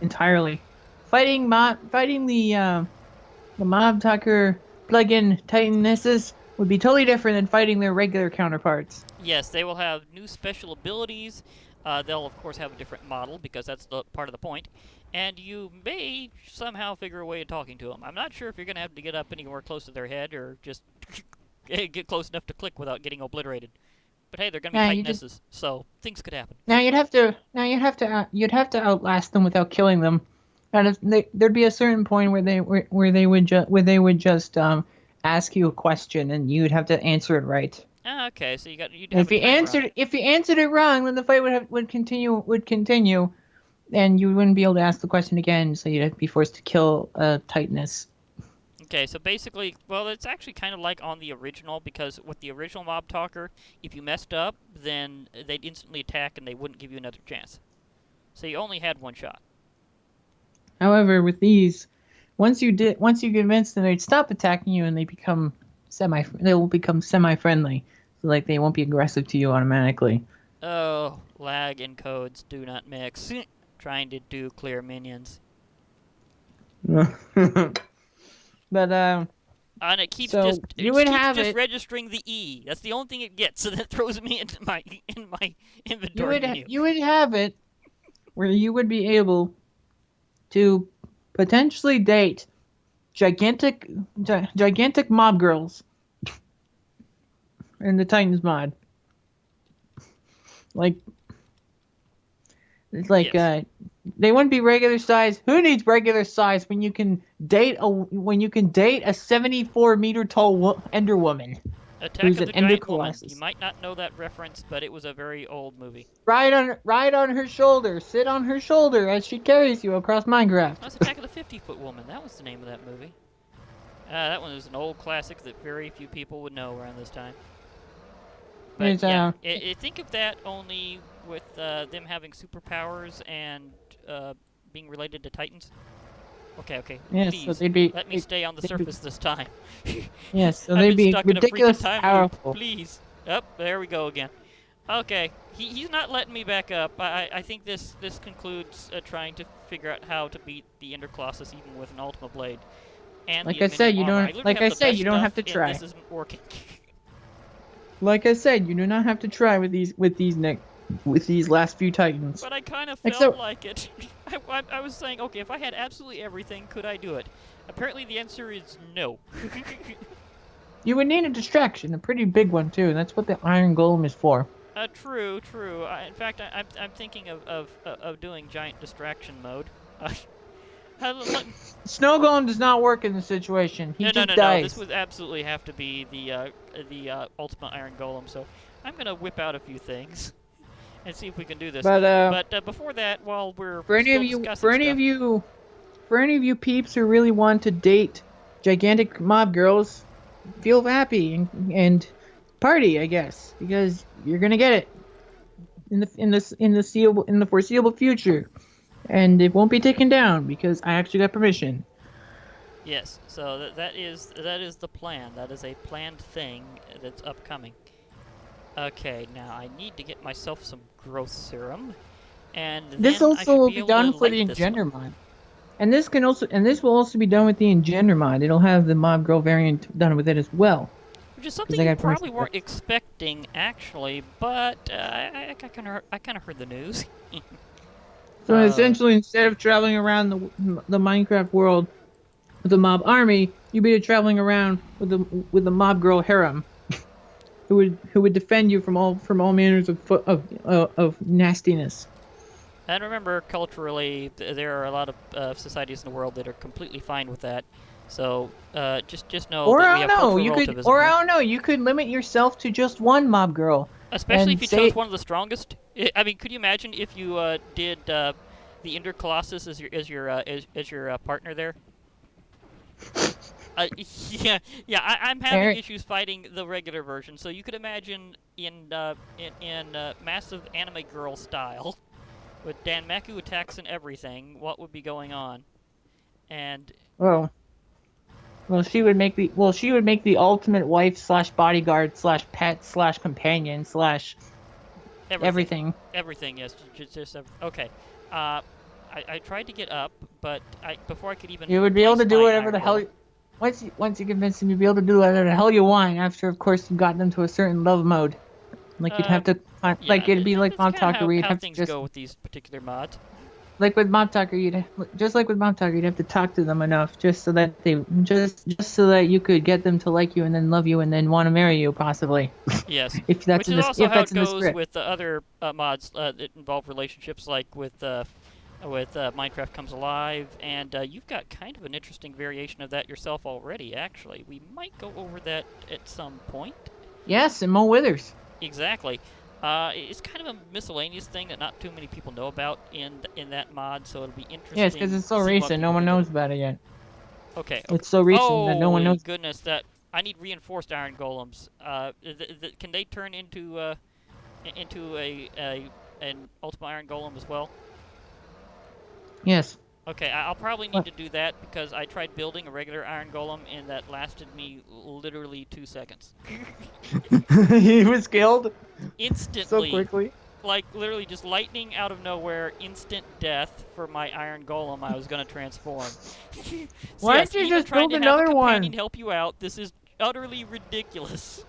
entirely. Fighting the Mob Talker plugin Titanesses would be totally different than fighting their regular counterparts. Yes, they will have new special abilities. They'll of course have a different model because that's the part of the point. And you may somehow figure a way of talking to them. I'm not sure if you're going to have to get up anywhere close to their head or just get close enough to click without getting obliterated. But hey, they're going to be Now you just Titanesses, so things could happen. you'd have to outlast them without killing them. And there'd be a certain point where they would just ask you a question and you'd have to answer it right. Ah, okay, so you'd And have a timer on it. if you answered it wrong, then the fight would continue, and you wouldn't be able to ask the question again. So you'd have to be forced to kill a Titaness. Okay, so basically, well, it's actually kind of like on the original, because with the original Mob Talker, if you messed up, then they'd instantly attack and they wouldn't give you another chance. So you only had one shot. However, with these, once you convince them, they'd stop attacking you, and they will become semi-friendly. So like they won't be aggressive to you automatically. Oh, lag and codes do not mix. trying to do clear minions. But And it keeps so you would have it. registering the E. That's the only thing it gets, so that throws me into my inventory menu. You would have it where you would be able to potentially date gigantic mob girls in the Titans mod. Like, it's like Yes. They wouldn't be regular size. Who needs regular size when you can date a 74-meter tall Ender woman? Attack Who's of an the Ender Giant Woman. Colossus. You might not know that reference, but it was a very old movie. Ride on her shoulder. Sit on her shoulder as she carries you across Minecraft. That's Attack of the 50-Foot Woman. That was the name of that movie. That one was an old classic that very few people would know around this time. But It's, yeah, think of that only with them having superpowers and being related to Titans. Okay. Yes, Please, so they'd be. let me stay on the surface this time. Yes, so I've they'd been be stuck in a freaking ridiculously time powerful. loop. Please. There we go again. Okay, he's not letting me back up. I think this concludes trying to figure out how to beat the Ender Colossus even with an Ultima Blade. And Like the I said, you Invincible armor. don't. Like I said, you don't have to try. This isn't working. Like I said, you do not have to try with these last few Titans. But I kind of Except- felt like it. I was saying, okay, if I had absolutely everything, could I do it? Apparently the answer is no. You would need a distraction, a pretty big one too. And that's what the Iron Golem is for. True. In fact, I'm thinking of doing giant distraction mode. Snow Golem does not work in this situation. He No. dies. This would absolutely have to be the Ultimate Iron Golem. So I'm gonna whip out a few things and see if we can do this. But before that, while we're for any of you peeps who really want to date gigantic mob girls, feel happy and party, I guess, because you're gonna get it in the foreseeable future, and it won't be taken down because I actually got permission. Yes, so that is the plan. That is a planned thing that's upcoming. Okay, now I need to get myself some growth serum, and This then also will be done for the Engender mod. And this will also be done with the Engender mod. It'll have the mob girl variant done with it as well. Which is something you probably weren't expecting, actually, but I kind of heard the news. So essentially, instead of traveling around the Minecraft world with the mob army, you'd be traveling around with the mob girl harem, who would defend you from all manners of nastiness. And remember, culturally, there are a lot of societies in the world that are completely fine with that. So just know that we have cultural relativism. I don't know. You could limit yourself to just one mob girl. Especially if you chose one of the strongest. I mean, could you imagine if you did the Ender Colossus as your partner there? I'm having issues fighting the regular version. So you could imagine in massive anime girl style, with Danmaku attacks and everything, what would be going on? And well, she would make the ultimate wife / bodyguard / pet / companion / everything. Everything, yes. Just okay. I tried to get up, but before I could even. You would be able to do whatever the hell. Once you convince them, you'd be able to do whatever the hell you want. After, of course, you got them to a certain love mode. Like you'd have to, it'd be like Mob Talker, where you'd have to just go with these particular mods. Like with Mob Talker, you'd have to talk to them enough just so that you could get them to like you and then love you and then want to marry you, possibly. Yes. If that's Which is also how it goes with the other mods that involve relationships, like with Minecraft Comes Alive, and you've got kind of an interesting variation of that yourself already. Actually, we might go over that at some point. Yes, and Mo Withers. Exactly. It's kind of a miscellaneous thing that not too many people know about in that mod, so it'll be interesting. Yes, because it's so recent, no one knows about it yet. Okay. It's so recent that no one knows. Goodness, that I need reinforced iron golems. Can they turn into an ultimate iron golem as well? Yes. Okay, I'll probably need to do that because I tried building a regular iron golem and that lasted me literally 2 seconds. He was killed Instantly. so quickly. like literally just lightning out of nowhere, instant death for my iron golem I was gonna transform. So Why yes, don't you even just trying build to have a another companion one? help you out, this is utterly ridiculous.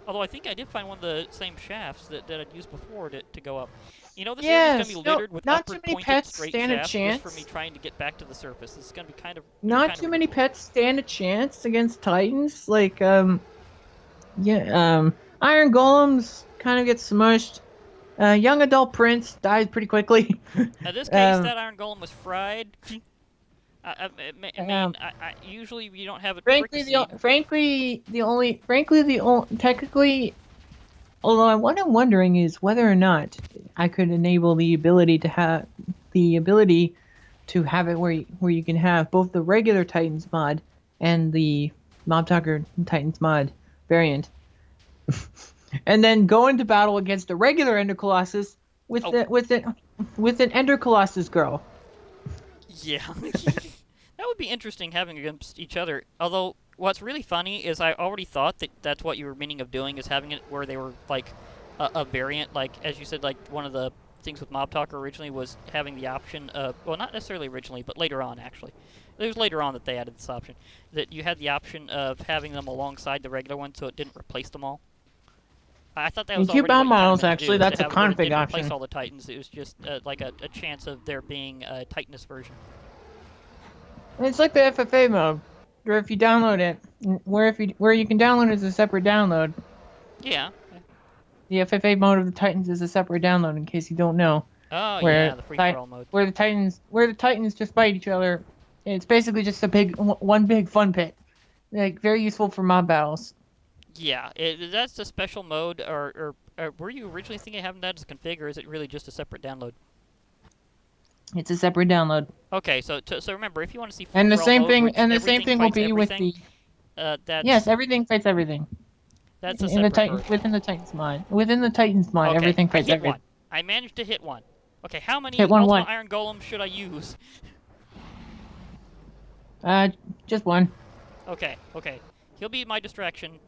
Although I think I did find one of the same shafts that I'd used before to go up. You know, this area is going to Yes, be no, littered with not too upward many pointed pets straight stand a shafts just for me chance. trying to get back to the surface. This is going to be kind of Not too many ridiculous. pets stand a chance against Titans. Like, yeah, Iron Golems kind of get smushed. Young Adult Prince dies pretty quickly. In this case, um, that iron golem was fried. I um, mean, usually you don't have a frankly, fricassee. technically, although what I'm wondering is whether or not I could enable the ability to have it where you can have both the regular Titans mod and the Mob Talker Titans mod variant, and then go into battle against the regular Ender Colossus with Oh, with an Ender Colossus girl. yeah. That would be interesting having against each other. Although, what's really funny is I already thought that that's what you were meaning of doing, is having it where they were like a variant. Like, as you said, like one of the things with Mob Talker originally was having the option of, well, not necessarily originally, but later on, actually. It was later on that they added this option. That you had the option of having them alongside the regular one so it didn't replace them all. I thought that In was two already what bound you kind of models, meant to do, actually, is to that's a have it where it config didn't replace option. all the Titans. It was just like a chance of there being a Titanus version. It's like the FFA mode, where if you download it, where you can download it as a separate download. Yeah. The FFA mode of the Titans is a separate download, in case you don't know. Oh, yeah, the free-for-all mode. Where the Titans just fight each other. It's basically just one big fun pit. Like, very useful for mob battles. Yeah, that's a special mode, or were you originally thinking of having that as a config, or is it really just a separate download? It's a separate download. Okay, so remember, if you want to see And the free-for-all same mode, thing, which and the same everything thing will fights be with everything, the. Yes, that's everything fights everything. a separate version. Within the Titans mod. Within the Titans mod, Okay, everything I fights hit everything. one. I managed to hit one. Okay, how Hit many one Ultimate what? Iron Golems should I use? Just one. Okay. He'll be my distraction,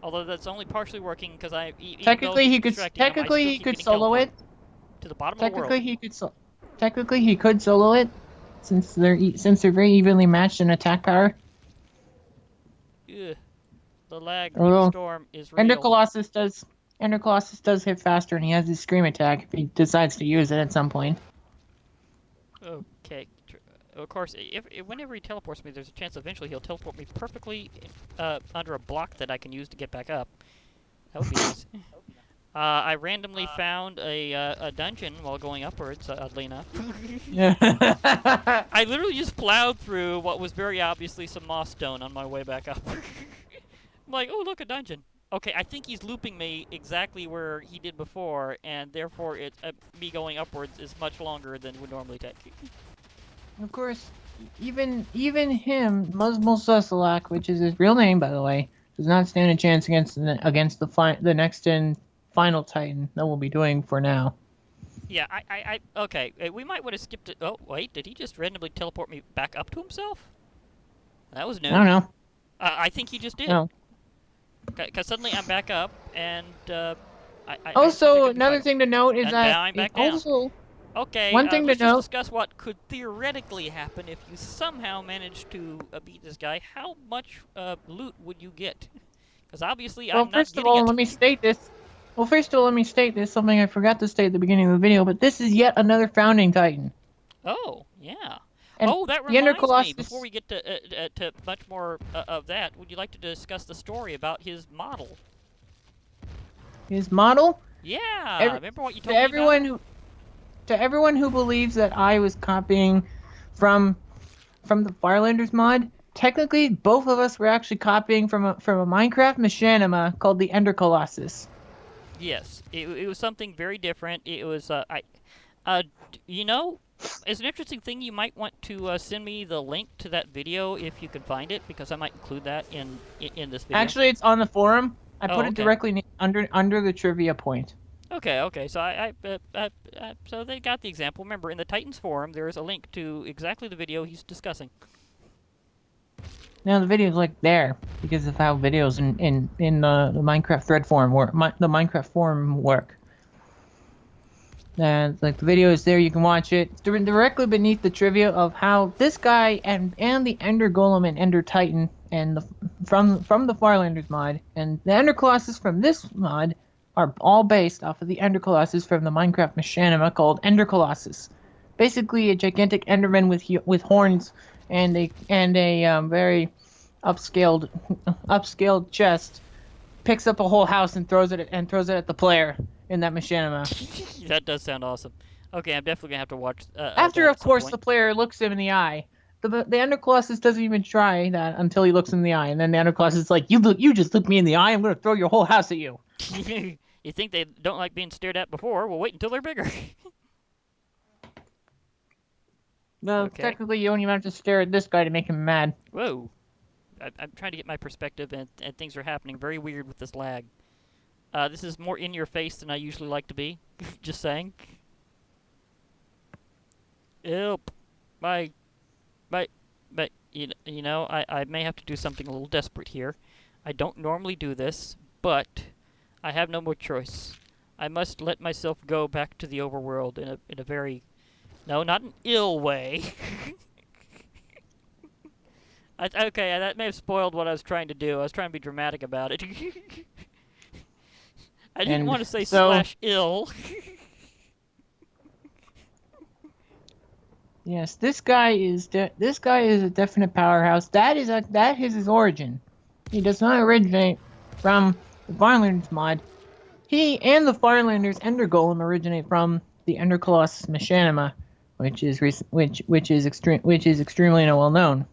although that's only partially working because even though Technically, he's he could. distracting him, I Technically, still he keep could getting solo it. teleported to the bottom of the world. Technically, he could solo it, since they're very evenly matched in attack power. Ugh. The lag Although storm is Ender real. Colossus does. Ender Colossus does hit faster, and he has his scream attack if he decides to use it at some point. Okay. Of course, whenever he teleports me, there's a chance eventually he'll teleport me perfectly under a block that I can use to get back up. That would be nice. I randomly found a dungeon while going upwards, oddly enough. Yeah. I literally just plowed through what was very obviously some moss stone on my way back up. I'm like, oh, look, a dungeon. Okay, I think he's looping me exactly where he did before, and therefore me going upwards is much longer than would normally take. Of course, even him, Musmal Susalak, which is his real name, by the way, does not stand a chance against the next in final Titan that we'll be doing for now. Yeah, okay, we might want to skip it. Oh, wait, did he just randomly teleport me back up to himself? That was new. I don't know. I think he just did. No. Because suddenly I'm back up, and Also, another thing to note is and that I'm back down. also Okay, one thing let's to just note. discuss what could theoretically happen if you somehow managed to beat this guy. How much loot would you get? Because obviously Well, I'm not first of getting all, it. let me state this. Well, first of all, let me state this, something I forgot to state at the beginning of the video, but this is yet another founding Titan. Oh, yeah. And Oh, that the Ender reminds Colossus, me, before we get to much more of that, would you like to discuss the story about his model? his model, Yeah, remember what you told me about? to everyone who believes that I was copying from the Firelanders mod, technically both of us were actually copying from a Minecraft machinima called the Ender Colossus. Yes, it was something very different. It was you know, it's an interesting thing. You might want to send me the link to that video if you can find it, because I might include that in this video. Actually, it's on the forum. I put it okay. directly under the trivia point. Okay. So so they got the example. Remember, in the Titans forum, there is a link to exactly the video he's discussing. Now the video's like there because of how videos in the Minecraft thread forum work. The Minecraft forum work. And like the video is there, you can watch it. It's directly beneath the trivia of how this guy and the Ender Golem and Ender Titan and from the Farlanders mod and the Ender Colossus from this mod are all based off of the Ender Colossus from the Minecraft machinima called Ender Colossus. Basically, a gigantic Enderman with horns and a very upscaled chest picks up a whole house and throws it at the player in that machinima. That does sound awesome. Okay, I'm definitely gonna have to watch After, that of at some course, point. the player looks him in the eye. The Ender Colossus doesn't even try that until he looks him in the eye, and then the Ender Colossus is like, You just look me in the eye. I'm gonna throw your whole house at you." You think they don't like being stared at before? Well, wait until they're bigger. No, Okay. technically, you don't even have to stare at this guy to make him mad. Whoa. I'm trying to get my perspective, and things are happening very weird with this lag. This is more in your face than I usually like to be. Just saying. Help. My, but you know, I may have to do something a little desperate here. I don't normally do this, but I have no more choice. I must let myself go back to the overworld in a very, no, not an ill way. Okay, that may have spoiled what I was trying to do. I was trying to be dramatic about it. I didn't And want to say so, /ill. yes, this guy is a definite powerhouse. That is his origin. He does not originate from the Farlanders mod. He and the Farlanders Ender Golem originate from the Ender Colossus machinima, which is extremely well known.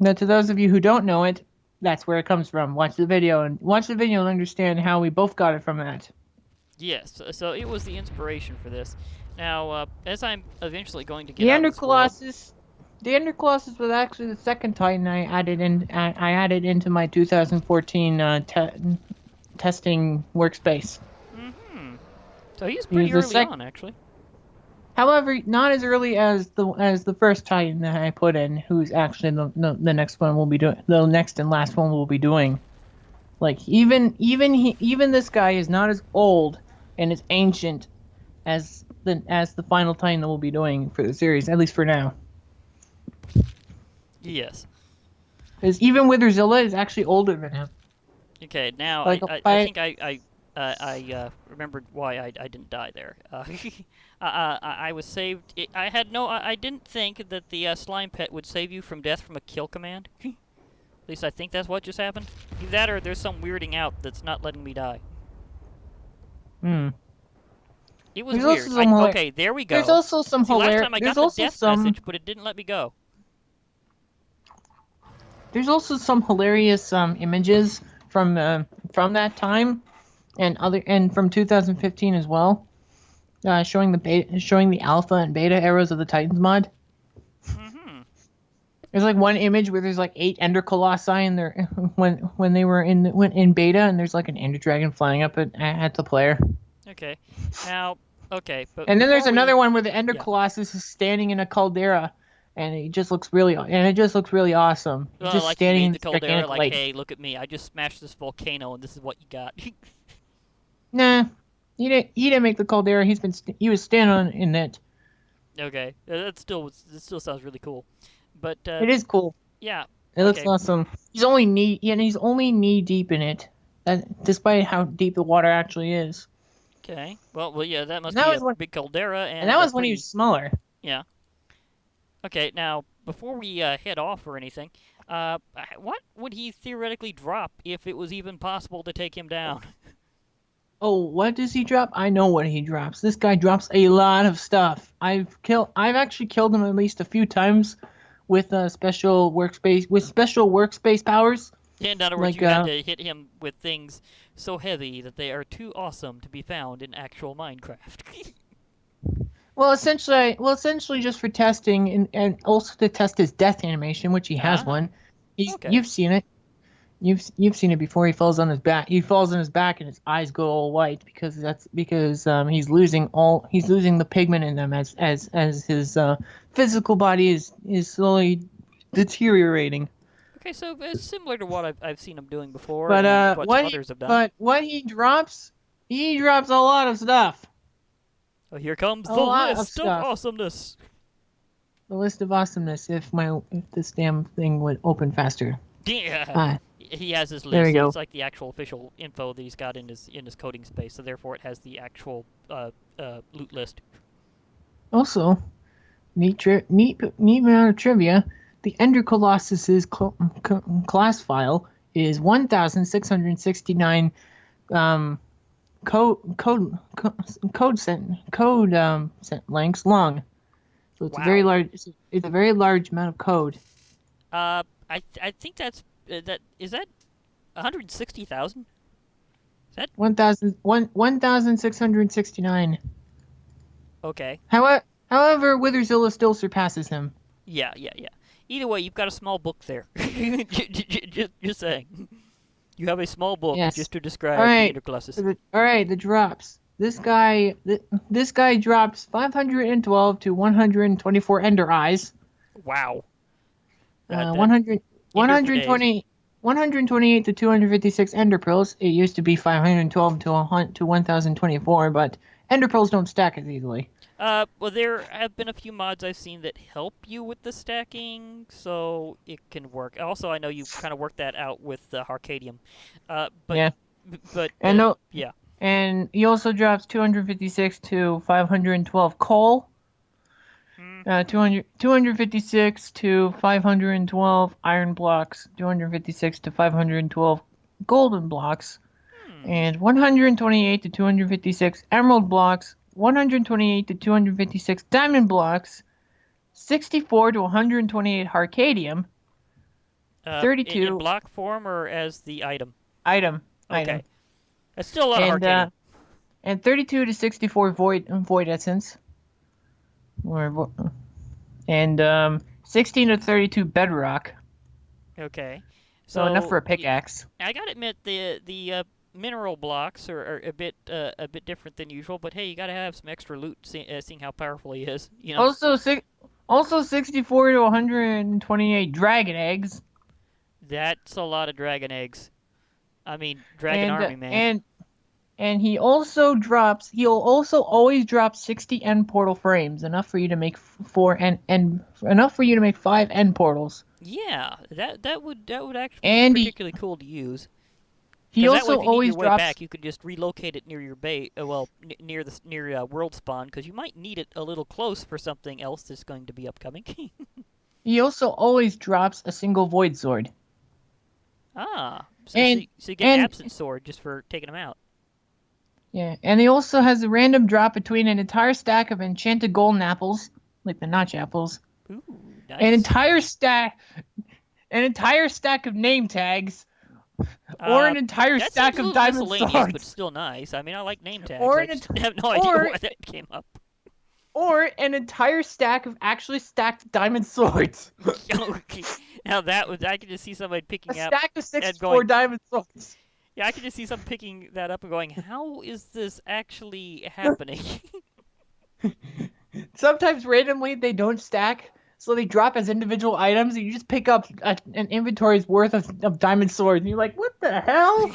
Now, to those of you who don't know it, that's where it comes from. Watch the video and understand how we both got it from that. Yes, so it was the inspiration for this. Now, as I'm eventually going to get The out Ender of this world, Colossus, the Ender Colossus was actually the second Titan I added into my 2014 testing workspace. so he's He pretty was the early sec- on, actually. However, not as early as the first Titan that I put in, who's actually the next one we'll be doing, the next and last one we'll be doing. Like even this guy is not as old and as ancient as the final Titan that we'll be doing for the series, at least for now. Yes. Because even Wither Zilla is actually older than him. Okay, now Like I think I remembered why I didn't die there. I was saved. I didn't think that the slime pet would save you from death from a kill command. At least I think that's what just happened. Either that or there's some weirding out that's not letting me die. It was There's weird. Okay, there we go. There's also some See, last hilarious. time I got the death message, but it didn't let me go. There's also some hilarious images from that time, and from 2015 as well, showing the alpha and beta eras of the Titans mod. There's like one image where there's like 8 Ender Colossi in there when they were in beta, and there's like an Ender Dragon flying up at the player. Okay, now okay, but And then there's another one where the Ender yeah. Colossus is standing in a caldera, and it just looks really awesome. He's just Like standing he in made the this caldera, gigantic like, lake. hey, look at me! I just smashed this volcano, and this is what you got. Nah, he didn't make the caldera. He was standing in it. Okay, that still sounds really cool, but It is cool. yeah, It looks awesome. He's only knee deep in it, despite how deep the water actually is. okay. Well, yeah, that must And that be was a when, big caldera, and that was when he was smaller. Yeah. Okay, now before we head off or anything, what would he theoretically drop if it was even possible to take him down? Oh, what does he drop? I know what he drops. This guy drops a lot of stuff. I've actually killed him at least a few times with special workspace powers. In other words, you had to hit him with things so heavy that they are too awesome to be found in actual Minecraft. Well, essentially just for testing and also to test his death animation, which he has one. Okay. You've seen it. You've seen it before. He falls on his back. He falls on his back, and his eyes go all white because he's losing the pigment in them as his physical body is slowly deteriorating. Okay, so it's similar to what I've seen him doing before, But and what some others have done. But what he drops a lot of stuff. Oh, here comes A the lot of list of stuff. awesomeness. The list of awesomeness. If this damn thing would open faster. Yeah. Ah, He has his there we list. go. It's like the actual official info that he's got in his coding space. So therefore, it has the actual loot list. Also, neat amount of trivia. The Ender Colossus's class file is 1,669 um, code lengths long. So it's a very Wow. large. It's a very large amount of code. I think that's that is that 160,000. Is that 1,669. okay? However, Witherzilla still surpasses him. Yeah, yeah, yeah. Either way, you've got a small book there. Just saying. You have a small book Yes. just to All describe the right. interclasses. All right. The drops. This guy drops 512 to 124 Ender eyes. Wow. Uh, That 100, Ender for days. 128 to 256 Ender pearls. It used to be 512 to 1024, but Ender pearls don't stack as easily. Well, there have been a few mods I've seen that help you with the stacking, so it can work. Also, I know you kind of worked that out with the Arcadium. Uh, but, Yeah. but, And no, yeah. and he also drops 256 to 512 coal. Hmm. 256 to 512 iron blocks, 256 to 512 golden blocks, Hmm. and 128 to 256 emerald blocks, 128 to 256 diamond blocks, 64 to 128 Arcadium, In 32 block form or as the item? item, Okay. That's still a lot of and Arcadium. 32 to 64 void essence, or and 16 to 32 bedrock. Okay. So enough So, for a pickaxe. I gotta admit, the mineral blocks are a bit different than usual, but hey, you gotta have some extra loot, seeing how powerful he is, you know? Also, also 64 to 128 dragon eggs, That's a lot of dragon eggs. I mean, dragon and army, man. he also drops. He'll also always drop 60 end portal frames, enough for you to make enough for you to make 5 end portals. Yeah, that would actually be And particularly cool to use. he Because that way, also if you need your always way drops. back, you can just relocate it near your base. Well, near world spawn, because you might need it a little close for something else that's going to be upcoming. He also always drops a single void sword. So And you get an and absent sword just for taking them out. yeah, and he also has a random drop between an entire stack of enchanted golden apples, like the notch apples, Ooh, an nice. entire stack of name tags, or Uh, an entire that seems stack a of little diamond miscellaneous, but swords, still nice. I mean, I like name tags. or I an just ent- have no idea or why that came up. or an entire stack of actually stacked diamond swords. Okay. Now that was I could just see somebody A picking up stack of and 64 going, diamond swords. yeah, I could just see someone picking that up and going, how is this actually happening? Sometimes randomly they don't stack, so they drop as individual items, and you just pick up an inventory's worth of diamond swords, and you're like, what the hell?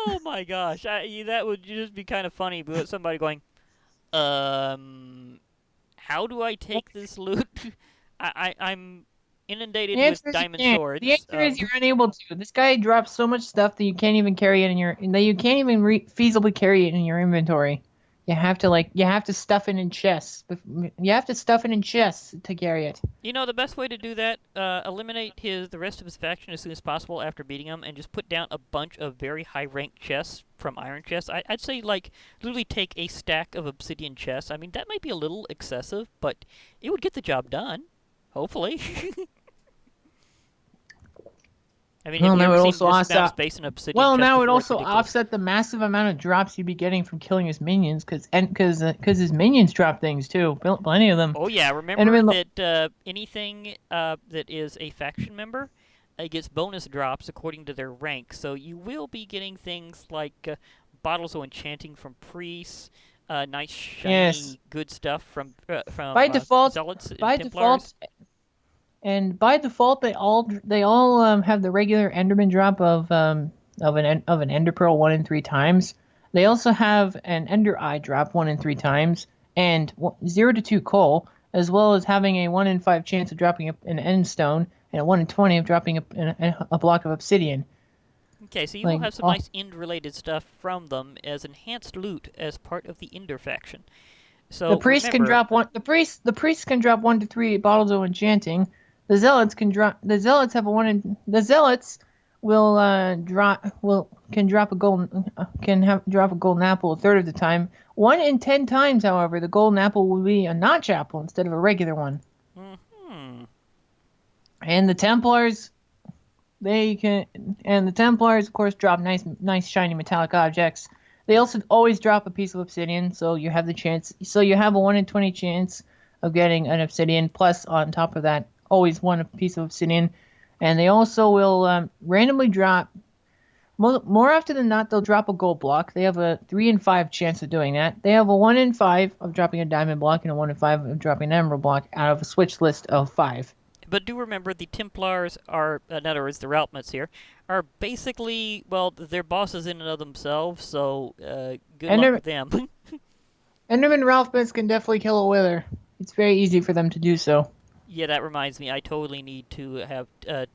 Oh my gosh, that would just be kind of funny. But somebody going, um, how do I take this loot? I'm inundated The with answer is you diamond can't. The swords. answer is you're unable to. This guy drops so much stuff that you can't even carry it that you can't even feasibly carry it in your inventory. You have to stuff it in chests. You have to stuff it in chests to carry it. You know, the best way to do that, eliminate the rest of his faction as soon as possible after beating him, and just put down a bunch of very high-ranked chests from iron chests. I'd say, like, literally take a stack of obsidian chests. I mean, that might be a little excessive, but it would get the job done. Hopefully. I mean, have Well, you that ever would seen also this amount of offset. space in an obsidian Well, chest that would before? It's also ridiculous. offset the massive amount of drops you'd be getting from killing his minions, because his minions drop things too, plenty of them. Oh yeah, And I remember mean, that anything that is a faction member gets bonus drops according to their rank. So you will be getting things like bottles of enchanting from priests, nice yes, shiny good stuff from by default, zealots and by Templars. default, And by default, they all have the regular Enderman drop of an Ender Pearl 1 in 3 times. They also have an Ender Eye drop 1 in 3 times, and 0 to 2 coal, as well as having a 1 in 5 chance of dropping an End Stone, and a 1 in 20 of dropping a block of Obsidian. Okay, so you will Like, have some oh, nice End-related stuff from them as enhanced loot as part of the Ender faction. the So priest can remember, drop one. The priest can drop 1 to 3 bottles of enchanting. The zealots can drop. The zealots have a 1 in. The zealots will drop a golden apple a third of the time. 1 in 10 times, however, the golden apple will be a notch apple instead of a regular one. hmm, And the Templars, they can, and the Templars, of course, drop nice shiny metallic objects. They also always drop a piece of obsidian, so you have the chance. So you have a 1 in 20 chance of getting an obsidian. Plus, on top of that, always one piece of obsidian. And they also will randomly drop. More often than not, they'll drop a gold block. They have a 3 in 5 chance of doing that. They have a 1 in 5 of dropping a diamond block and a 1 in 5 of dropping an emerald block out of a switch list of 5. but do remember the Templars are, in other words, the Routments here, are basically, well, they're bosses in and of themselves, so good luck Ender, with them. Enderman Ralphmas can definitely kill a wither. It's very easy for them to do so. Yeah, that reminds me, I totally need to have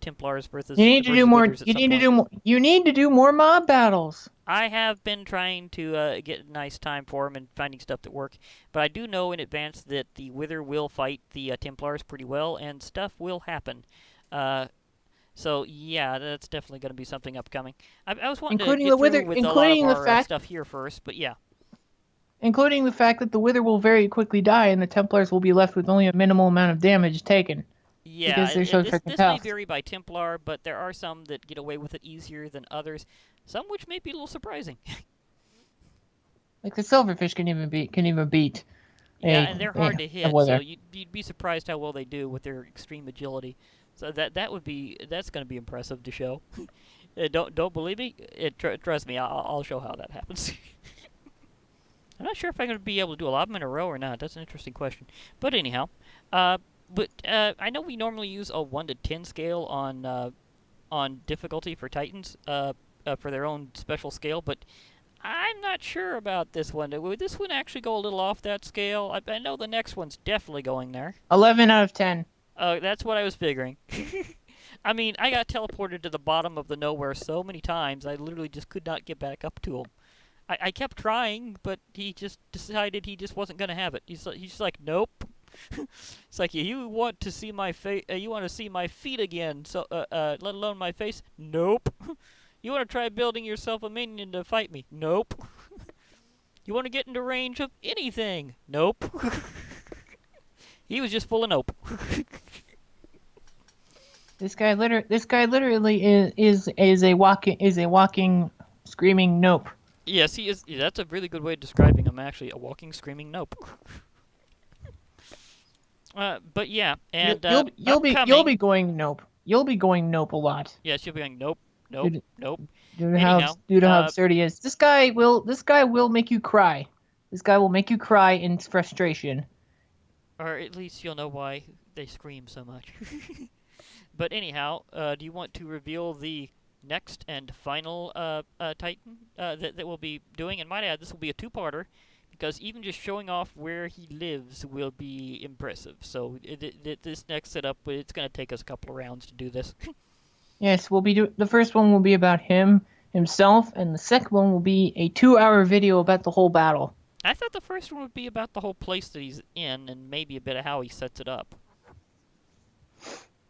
Templars You versus need to do versus more. Withers at You some need to point. do more. You need to do more mob battles. I have been trying to get a nice time for them and finding stuff that work, but I do know in advance that the Wither will fight the Templars pretty well, and stuff will happen. Uh, so yeah, that's definitely going to be something upcoming. I was wanting to including get the through wither, with a lot of including the our fact, stuff here first, but yeah. including the fact that the wither will very quickly die, and the Templars will be left with only a minimal amount of damage taken Yeah, because they're so this freaking this may tough. vary by Templar, but there are some that get away with it easier than others. Some which may be a little surprising. Like the silverfish can even beat Yeah, and they're hard to a hit, so wither. you'd be surprised how well they do with their extreme agility. So that's going to be impressive to show. Don't believe me? Trust me, I'll show how that happens. I'm not sure if I'm going to be able to do a lot of them in a row or not. That's an interesting question. But anyhow, I know we normally use a 1 to 10 scale on difficulty for Titans for their own special scale, but I'm not sure about this one. Would this one actually go a little off that scale? I know the next one's definitely going there. 11 out of 10. That's what I was figuring. I mean, I got teleported to the bottom of the nowhere so many times, I literally just could not get back up to him. I kept trying, but he just decided he just wasn't gonna have it. He's just like, nope. It's like you want to see my face. You want to see my feet again. So, let alone my face. Nope. You want to try building yourself a minion to fight me? Nope. You want to get into range of anything? Nope. He was just full of nope. This guy literally is a walking screaming nope. Yes, he is. Yeah, that's a really good way of describing him. Actually, a walking, screaming nope. But yeah, and You'll upcoming. be going nope. You'll be going nope a lot. Yes, you'll be going nope, Due nope, to, nope. due Anyhow, to how absurd he is. This guy will make you cry. This guy will make you cry in frustration. or at least you'll know why they scream so much. But anyhow, do you want to reveal the next and final Titan that we'll be doing? And might add, this will be a two-parter, because even just showing off where he lives will be impressive. So this next setup, it's going to take us a couple of rounds to do this. Yes, the first one will be about himself, and the second one will be a 2-hour video about the whole battle. I thought the first one would be about the whole place that he's in, and maybe a bit of how he sets it up.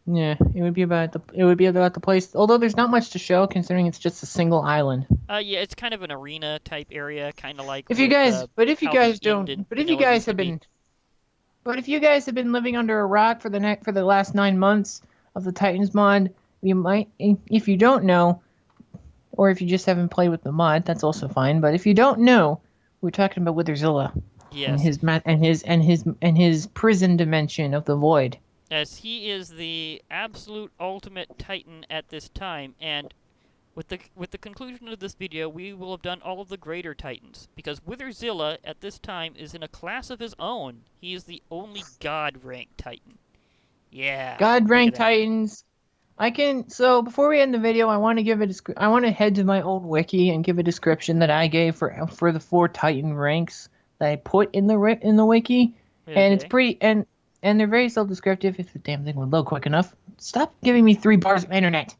Yeah, it would be about the place. Although there's not much to show, considering it's just a single island. Yeah, it's kind of an arena type area, kind of like If you with guys, but if you how the guys End don't, in but if you vanilla guys used to have be. been, but if you guys have been living under a rock for the last 9 months of the Titans mod, you might, if you don't know, or if you just haven't played with the mod, that's also fine. But if you don't know, we're talking about Wither Zilla and Yes, his prison dimension of the void. as he is the absolute ultimate Titan at this time, and with the conclusion of this video, we will have done all of the greater Titans, because Witherzilla at this time is in a class of his own. He is the only God rank Titan. Yeah, God think of rank that. Titans. I can. So before we end the video, I want to give a I want to head to my old wiki and give a description that I gave for the 4 Titan ranks that I put in in the wiki, and it's Okay. pretty and they're very self-descriptive. If the damn thing would load quick enough, stop giving me 3 bars of internet.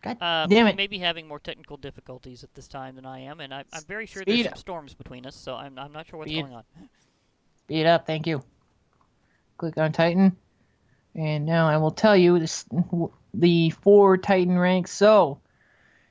God damn He it! may be having more technical difficulties at this time than I am, and I'm very sure there's Speed some up, storms between us, so I'm not sure what's speed, going on. speed up. Thank you. Click on Titan, and now I will tell you the 4 Titan ranks. So.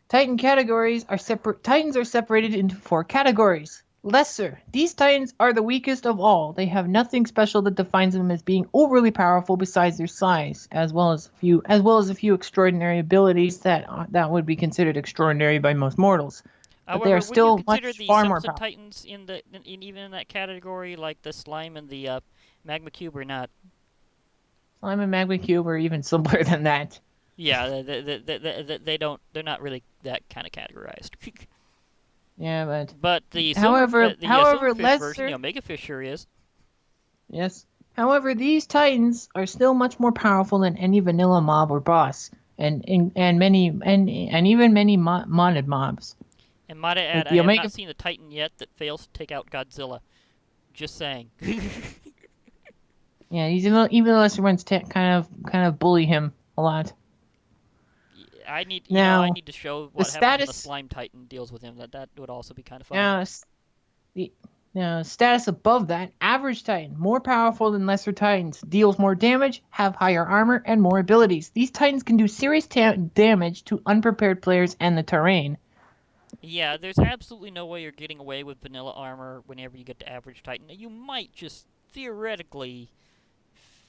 Titan categories are separate. Titans are separated into 4 categories. Lesser. These titans are the weakest of all. They have nothing special that defines them as being overly powerful besides their size, as well as a few extraordinary abilities that would be considered extraordinary by most mortals. But they are However, would you still consider much the far more simpleton powerful. titans even in that category, like the slime and the magma cube, or not? Slime and Magma Cube are even simpler than that. Yeah, they don't. They're not really that kind of categorized. Yeah, but But the however, silverfish version, lesser. megafish sure is. Yes. However, these titans are still much more powerful than any vanilla mob or boss, and even many modded mobs. And might I Like add, I the have not Omega. seen a titan yet that fails to take out Godzilla. Just saying. Yeah, even the lesser ones kind of bully him a lot. I Now, need to show the what happens when a status. slime titan deals with him. That would also be kind of funny. Now, the status above that, average titan, more powerful than lesser titans, deals more damage, have higher armor, and more abilities. These titans can do serious damage to unprepared players and the terrain. Yeah, there's absolutely no way you're getting away with vanilla armor whenever you get to average titan. You might just theoretically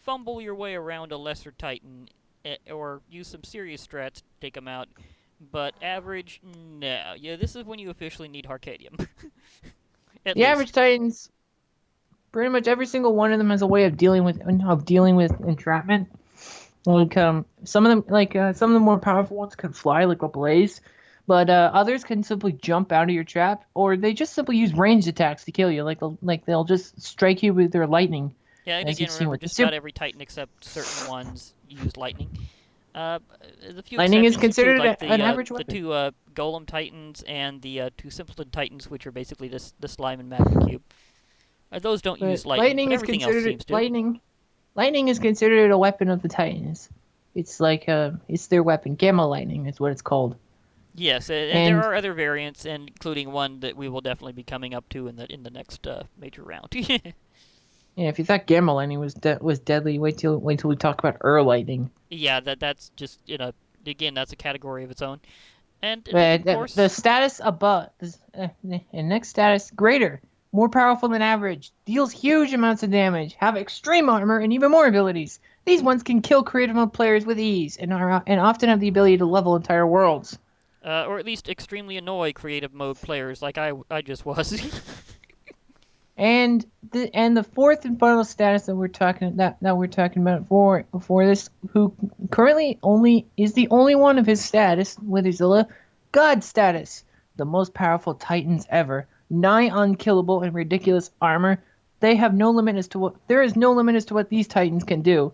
fumble your way around a lesser titan or use some serious strats to take them out. But average, no. Yeah, this is when you officially need Harcadium. At The average least. titans, pretty much every single one of them has a way of dealing with entrapment. Like some of the more powerful ones can fly like a blaze, but others can simply jump out of your trap, or they just simply use ranged attacks to kill you. They'll just strike you with their lightning, Yeah, and as again, you've seen remember, with the just about super. every titan except certain ones use lightning. Uh, the few Lightning is exceptions include considered like an average the weapon. two golem titans and the 2 simpleton titans, which are basically the slime and magma cube. Those don't But use lightning, but everything else seems to. lightning is considered a weapon of the Titans. It's their weapon. Gamma lightning is what it's called. Yes, and there And are other variants, including one that we will definitely be coming up to in the next major round. yeah, if you thought gamma lightning was deadly, wait till we talk about lightning. Yeah, that's just again that's a category of its own, and But of the course. status above, and next status greater, more powerful than average, deals huge amounts of damage, have extreme armor, and even more abilities. These ones can kill creative mode players with ease, and often have the ability to level entire worlds. Or at least extremely annoy creative mode players like I just was. And the fourth and final status that we're talking about for this, who currently only is the only one of his status with Zilla, God status, the most powerful Titans ever, nigh unkillable and ridiculous armor. There is no limit as to what these Titans can do.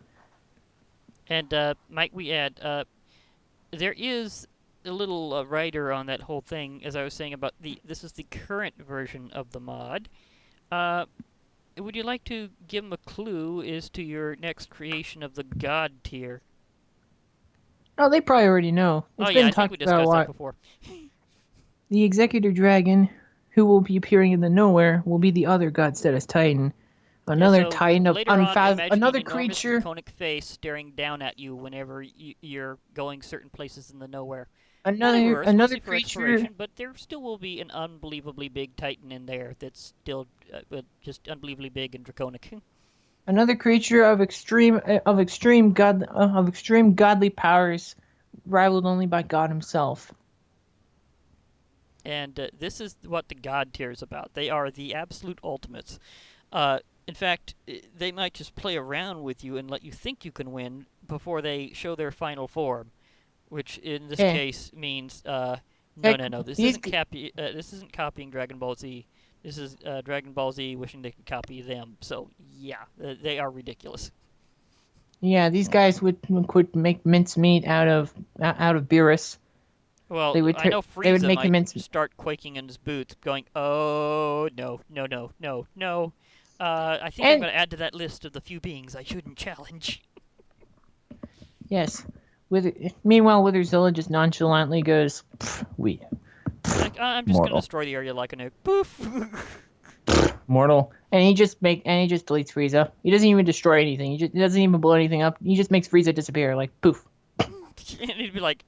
And might we add, there is a little writer on that whole thing, as I was saying about this is the current version of the mod. Uh, would you like to give him a clue as to your next creation of the God tier? Oh, they probably already know. Oh It's yeah, been I think we talked about a discussed that lot. before. The Executor Dragon, who will be appearing in the Nowhere, will be the other God status Titan. Yeah, Another so Titan of later on, imagine an another enormous creature. draconic face staring down at you whenever you're going certain places in the nowhere. Not Another everywhere, it's another mostly for creature exploration, but there still will be an unbelievably big titan in there that's still just unbelievably big and draconic. another creature of extreme godly powers, rivaled only by God himself. And this is what the God tier is about. They are the absolute ultimates. Uh, in fact, they might just play around with you and let you think you can win before they show their final form, which in this Okay. case means no, Okay. no, no. This These isn't this isn't copying Dragon Ball Z. This is Dragon Ball Z wishing they could copy them. So yeah, they are ridiculous. Yeah, these guys would make mincemeat out of Beerus. Well, I know They would Frieza make him might mince. start quaking in his boots, going, "Oh no, no, no, no, no." I think I'm And going to add to that list of the few beings I shouldn't challenge. yes, meanwhile, Witherzilla just nonchalantly goes, "Pff, "We Like, I'm just going to mortal, destroy the area like a nuke. Poof. mortal," and he just deletes Frieza. He doesn't even destroy anything. He doesn't even blow anything up. He just makes Frieza disappear, like poof. And he'd be like,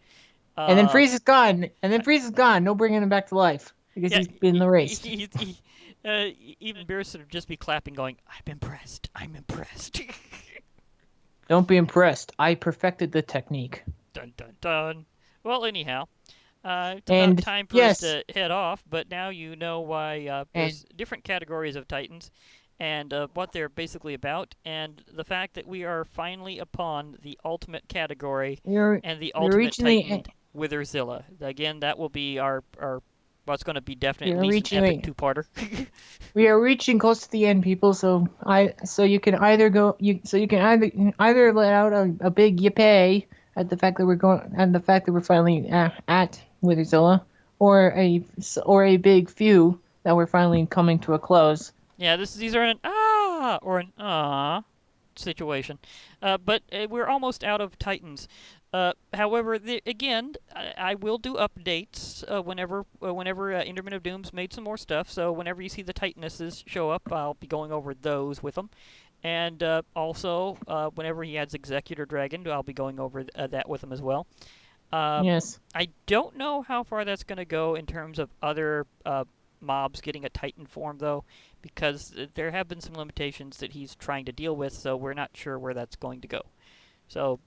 And then uh, Frieza's gone. And then Frieza's gone. No bringing him back to life because yeah, he's been erased. even Beerus would just be clapping, going, "I'm impressed. I'm impressed." Don't be impressed. I perfected the technique. Dun dun dun. Well, anyhow, it's about And time for us yes, to head off, but now you know why and there's different categories of Titans and what they're basically about, and the fact that we are finally upon the ultimate category we're and the we're ultimate reaching the Titan, Witherzilla. Again, that will be our what's going to be definite, at we're least an reaching epic the two-parter. we are reaching close to the end, people. So you can either either let out a big yippee at the fact that we're finally at Witherzilla, or a big phew that we're finally coming to a close. Yeah, these are an ah or an ah situation. But we're almost out of Titans. However, again, I will do updates whenever Enderman of Doom's made some more stuff. So whenever you see the Titanesses show up, I'll be going over those with them. And also, whenever he adds Executor Dragon, I'll be going over that with him as well. Uh, Yes. I don't know how far that's going to go in terms of other mobs getting a Titan form, though, because there have been some limitations that he's trying to deal with, so we're not sure where that's going to go. So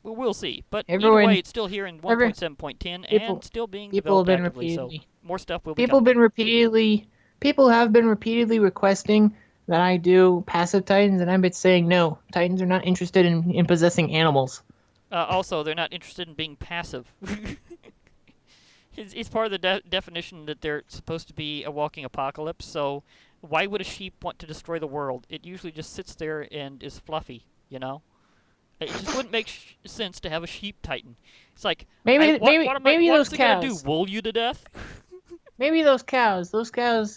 we'll see. But either way, Everyone, it's still here in every 1.7.10 and people, still being people have developed been actively, so repeatedly, more stuff will be people have coming. been repeatedly, people have been repeatedly requesting that I do passive Titans, and I've been saying no. Titans are not interested in possessing animals. Also, they're not interested in being passive. It's part of the definition that they're supposed to be a walking apocalypse, so why would a sheep want to destroy the world? It usually just sits there and is fluffy, you know? It just wouldn't make sense to have a sheep titan. It's like, Maybe what's those it gonna do? cows. Wool you to death? Maybe those cows,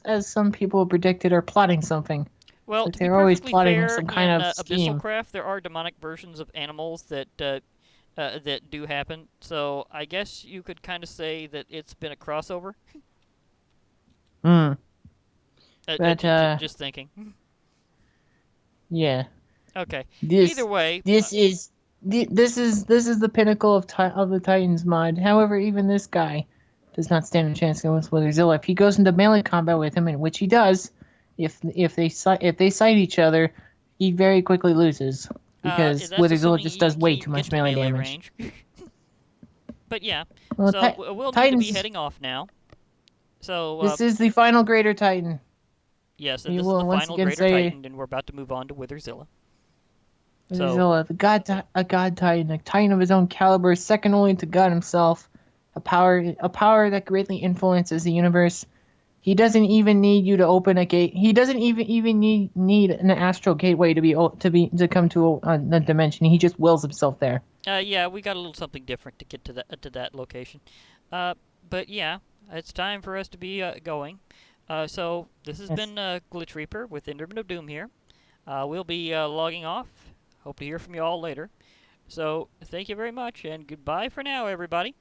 as some people predicted, are plotting something. Well, Like to be they're always perfectly plotting fair, some kind in of Abyssal scheme. Craft, there are demonic versions of animals that do happen. So I guess you could kind of say that it's been a crossover. Hmm. But Just thinking. yeah. Okay. Either This way, this is this is the pinnacle of the Titans mod. However, even this guy does not stand a chance against Witherzilla. If he goes into melee combat with him, in which he does, if they sight each other, he very quickly loses because that's Witherzilla assuming just he does can way even too get much to melee melee damage. range. But yeah, Well, so we'll need to be Titans. heading off now. So This is the final Greater Titan. yes, and We this is the will once final again Greater say Titan, and we're about to move on to Witherzilla. So Zilla, a god titan, a titan of his own caliber, second only to God himself, a power that greatly influences the universe. He doesn't even need you to open a gate. He doesn't even need an astral gateway to come to a dimension. He just wills himself there. yeah, we got a little something different to get to that location. Uh, but yeah, it's time for us to be going. So this has Yes. been Glitch Reaper with Enderman of Doom here. We'll be logging off. Hope to hear from you all later. So thank you very much, and goodbye for now, everybody.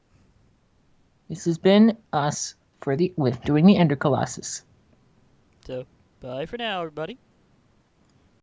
This has been us with doing the Ender Colossus. So bye for now, everybody.